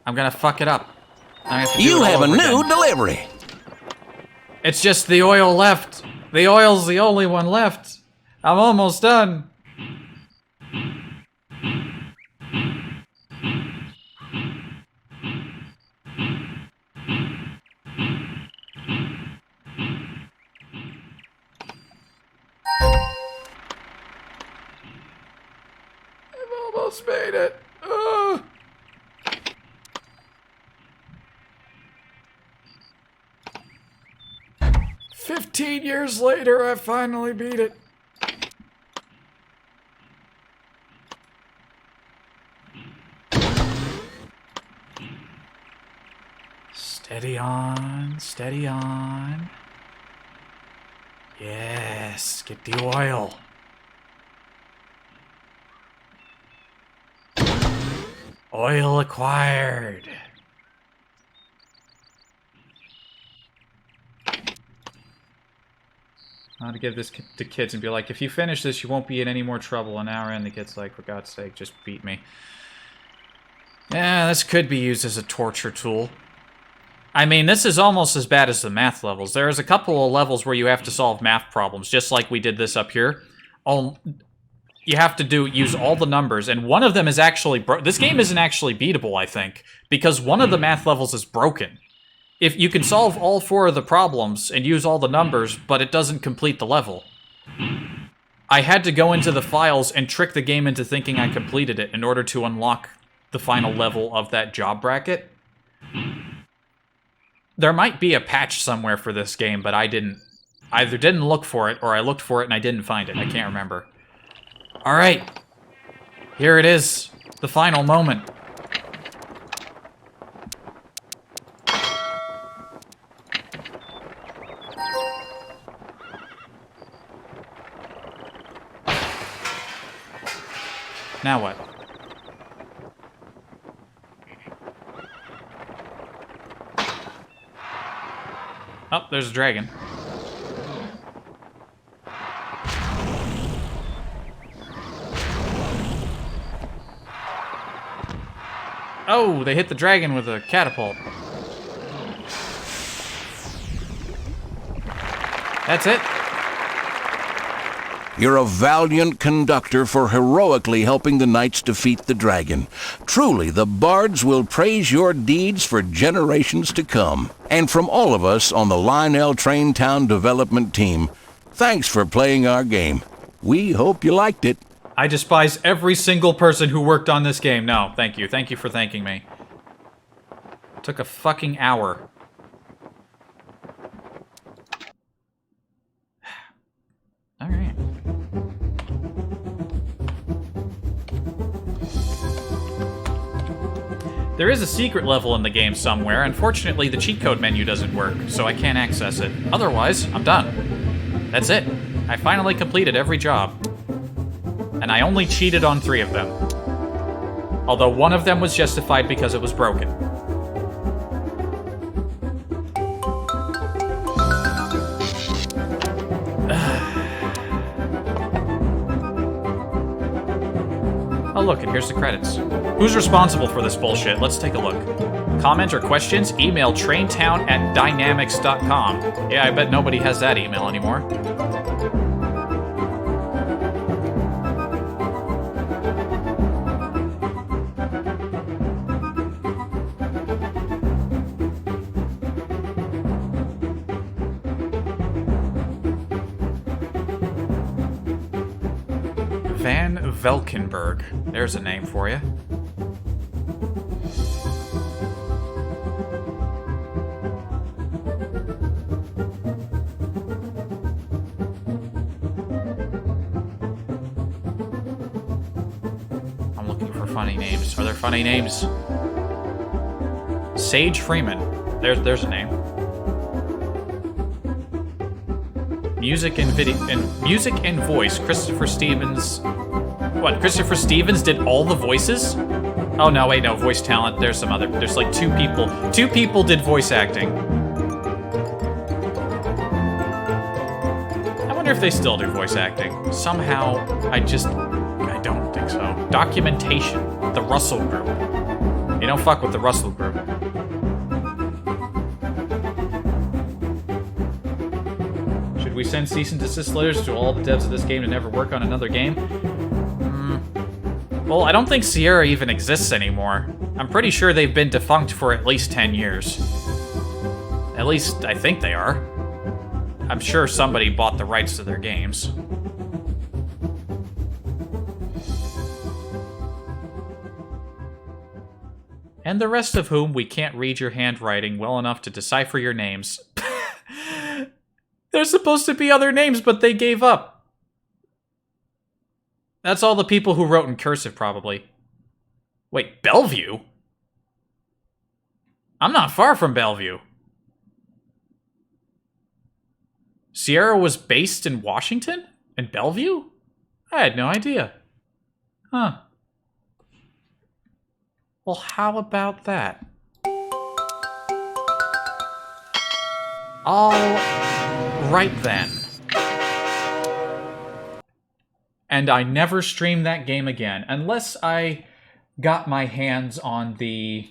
I'm gonna fuck it up. You have a new delivery. It's just the oil left. The oil's the only one left. I'm almost done. I've almost made it. 15 years later, I finally beat it. Steady on, steady on. Yes, get the oil. Oil acquired. I want to give this to kids and be like, if you finish this, you won't be in any more trouble. An hour in, the kid's like, for God's sake, just beat me. Yeah, this could be used as a torture tool. I mean, this is almost as bad as the math levels. There's a couple of levels where you have to solve math problems, just like we did this up here. You have to use all the numbers, and one of them is actually this game isn't actually beatable, I think, because one of the math levels is broken. If you can solve all 4 of the problems and use all the numbers, but it doesn't complete the level. I had to go into the files and trick the game into thinking I completed it in order to unlock the final level of that job bracket. There might be a patch somewhere for this game, but I either didn't look for it, or I looked for it and I didn't find it. I can't remember. Alright. Here it is. The final moment. Now what? Oh, there's a dragon. Oh, they hit the dragon with a catapult. That's it. You're a valiant conductor for heroically helping the knights defeat the dragon. Truly, the bards will praise your deeds for generations to come. And from all of us on the Lionel Traintown development team, thanks for playing our game. We hope you liked it. I despise every single person who worked on this game. No, thank you. Thank you for thanking me. It took a fucking hour. Alright. There is a secret level in the game somewhere. Unfortunately, the cheat code menu doesn't work, so I can't access it. Otherwise, I'm done. That's it. I finally completed every job. And I only cheated on 3 of them. Although one of them was justified because it was broken. Oh look, and here's the credits. Who's responsible for this bullshit? Let's take a look. Comment or questions? Email traintown@dynamics.com. Yeah, I bet nobody has that email anymore. Van Velkenberg. There's a name for you. I'm looking for funny names. Are there funny names? Sage Freeman. There's a name. Music and voice. Christopher Stevens. What? Christopher Stevens did all the voices? Oh no, wait, no, voice talent. There's some other. There's like 2 people. 2 people did voice acting. I wonder if they still do voice acting. Somehow, I don't think so. Documentation. The Russell Group. You don't fuck with the Russell Group. Should we send cease and desist letters to all the devs of this game to never work on another game? Well, I don't think Sierra even exists anymore. I'm pretty sure they've been defunct for at least 10 years. At least, I think they are. I'm sure somebody bought the rights to their games. And the rest of whom we can't read your handwriting well enough to decipher your names. There's supposed to be other names, but they gave up. That's all the people who wrote in cursive, probably. Wait, Bellevue? I'm not far from Bellevue. Sierra was based in Washington? In Bellevue? I had no idea. Huh. Well, how about that? All right then. And I never streamed that game again, unless I got my hands on the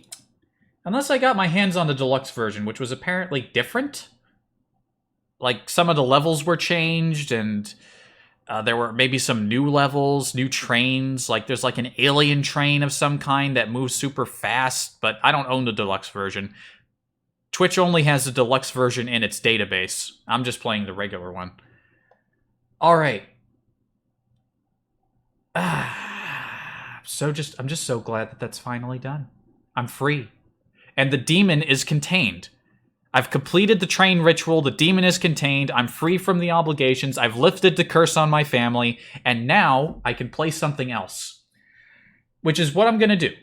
Unless I got my hands on the deluxe version, which was apparently different. Like, some of the levels were changed, and there were maybe some new levels, new trains. Like, there's like an alien train of some kind that moves super fast, but I don't own the deluxe version. Twitch only has the deluxe version in its database. I'm just playing the regular one. All right. I'm just so glad that that's finally done. I'm free. And the demon is contained. I've completed the train ritual, the demon is contained, I'm free from the obligations, I've lifted the curse on my family, and now I can play something else. Which is what I'm gonna do.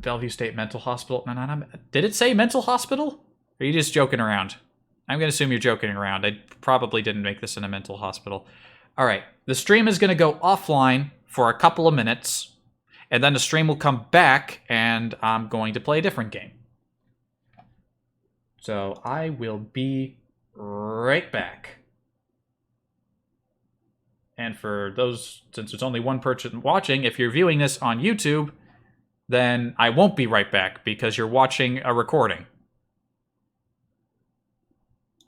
Bellevue State Mental Hospital. No. Did it say mental hospital? Or are you just joking around? I'm gonna assume you're joking around. I probably didn't make this in a mental hospital. Alright, the stream is gonna go offline for a couple of minutes. And then the stream will come back, and I'm going to play a different game. So I will be right back. And for those, since there's only one person watching, if you're viewing this on YouTube, then I won't be right back because you're watching a recording.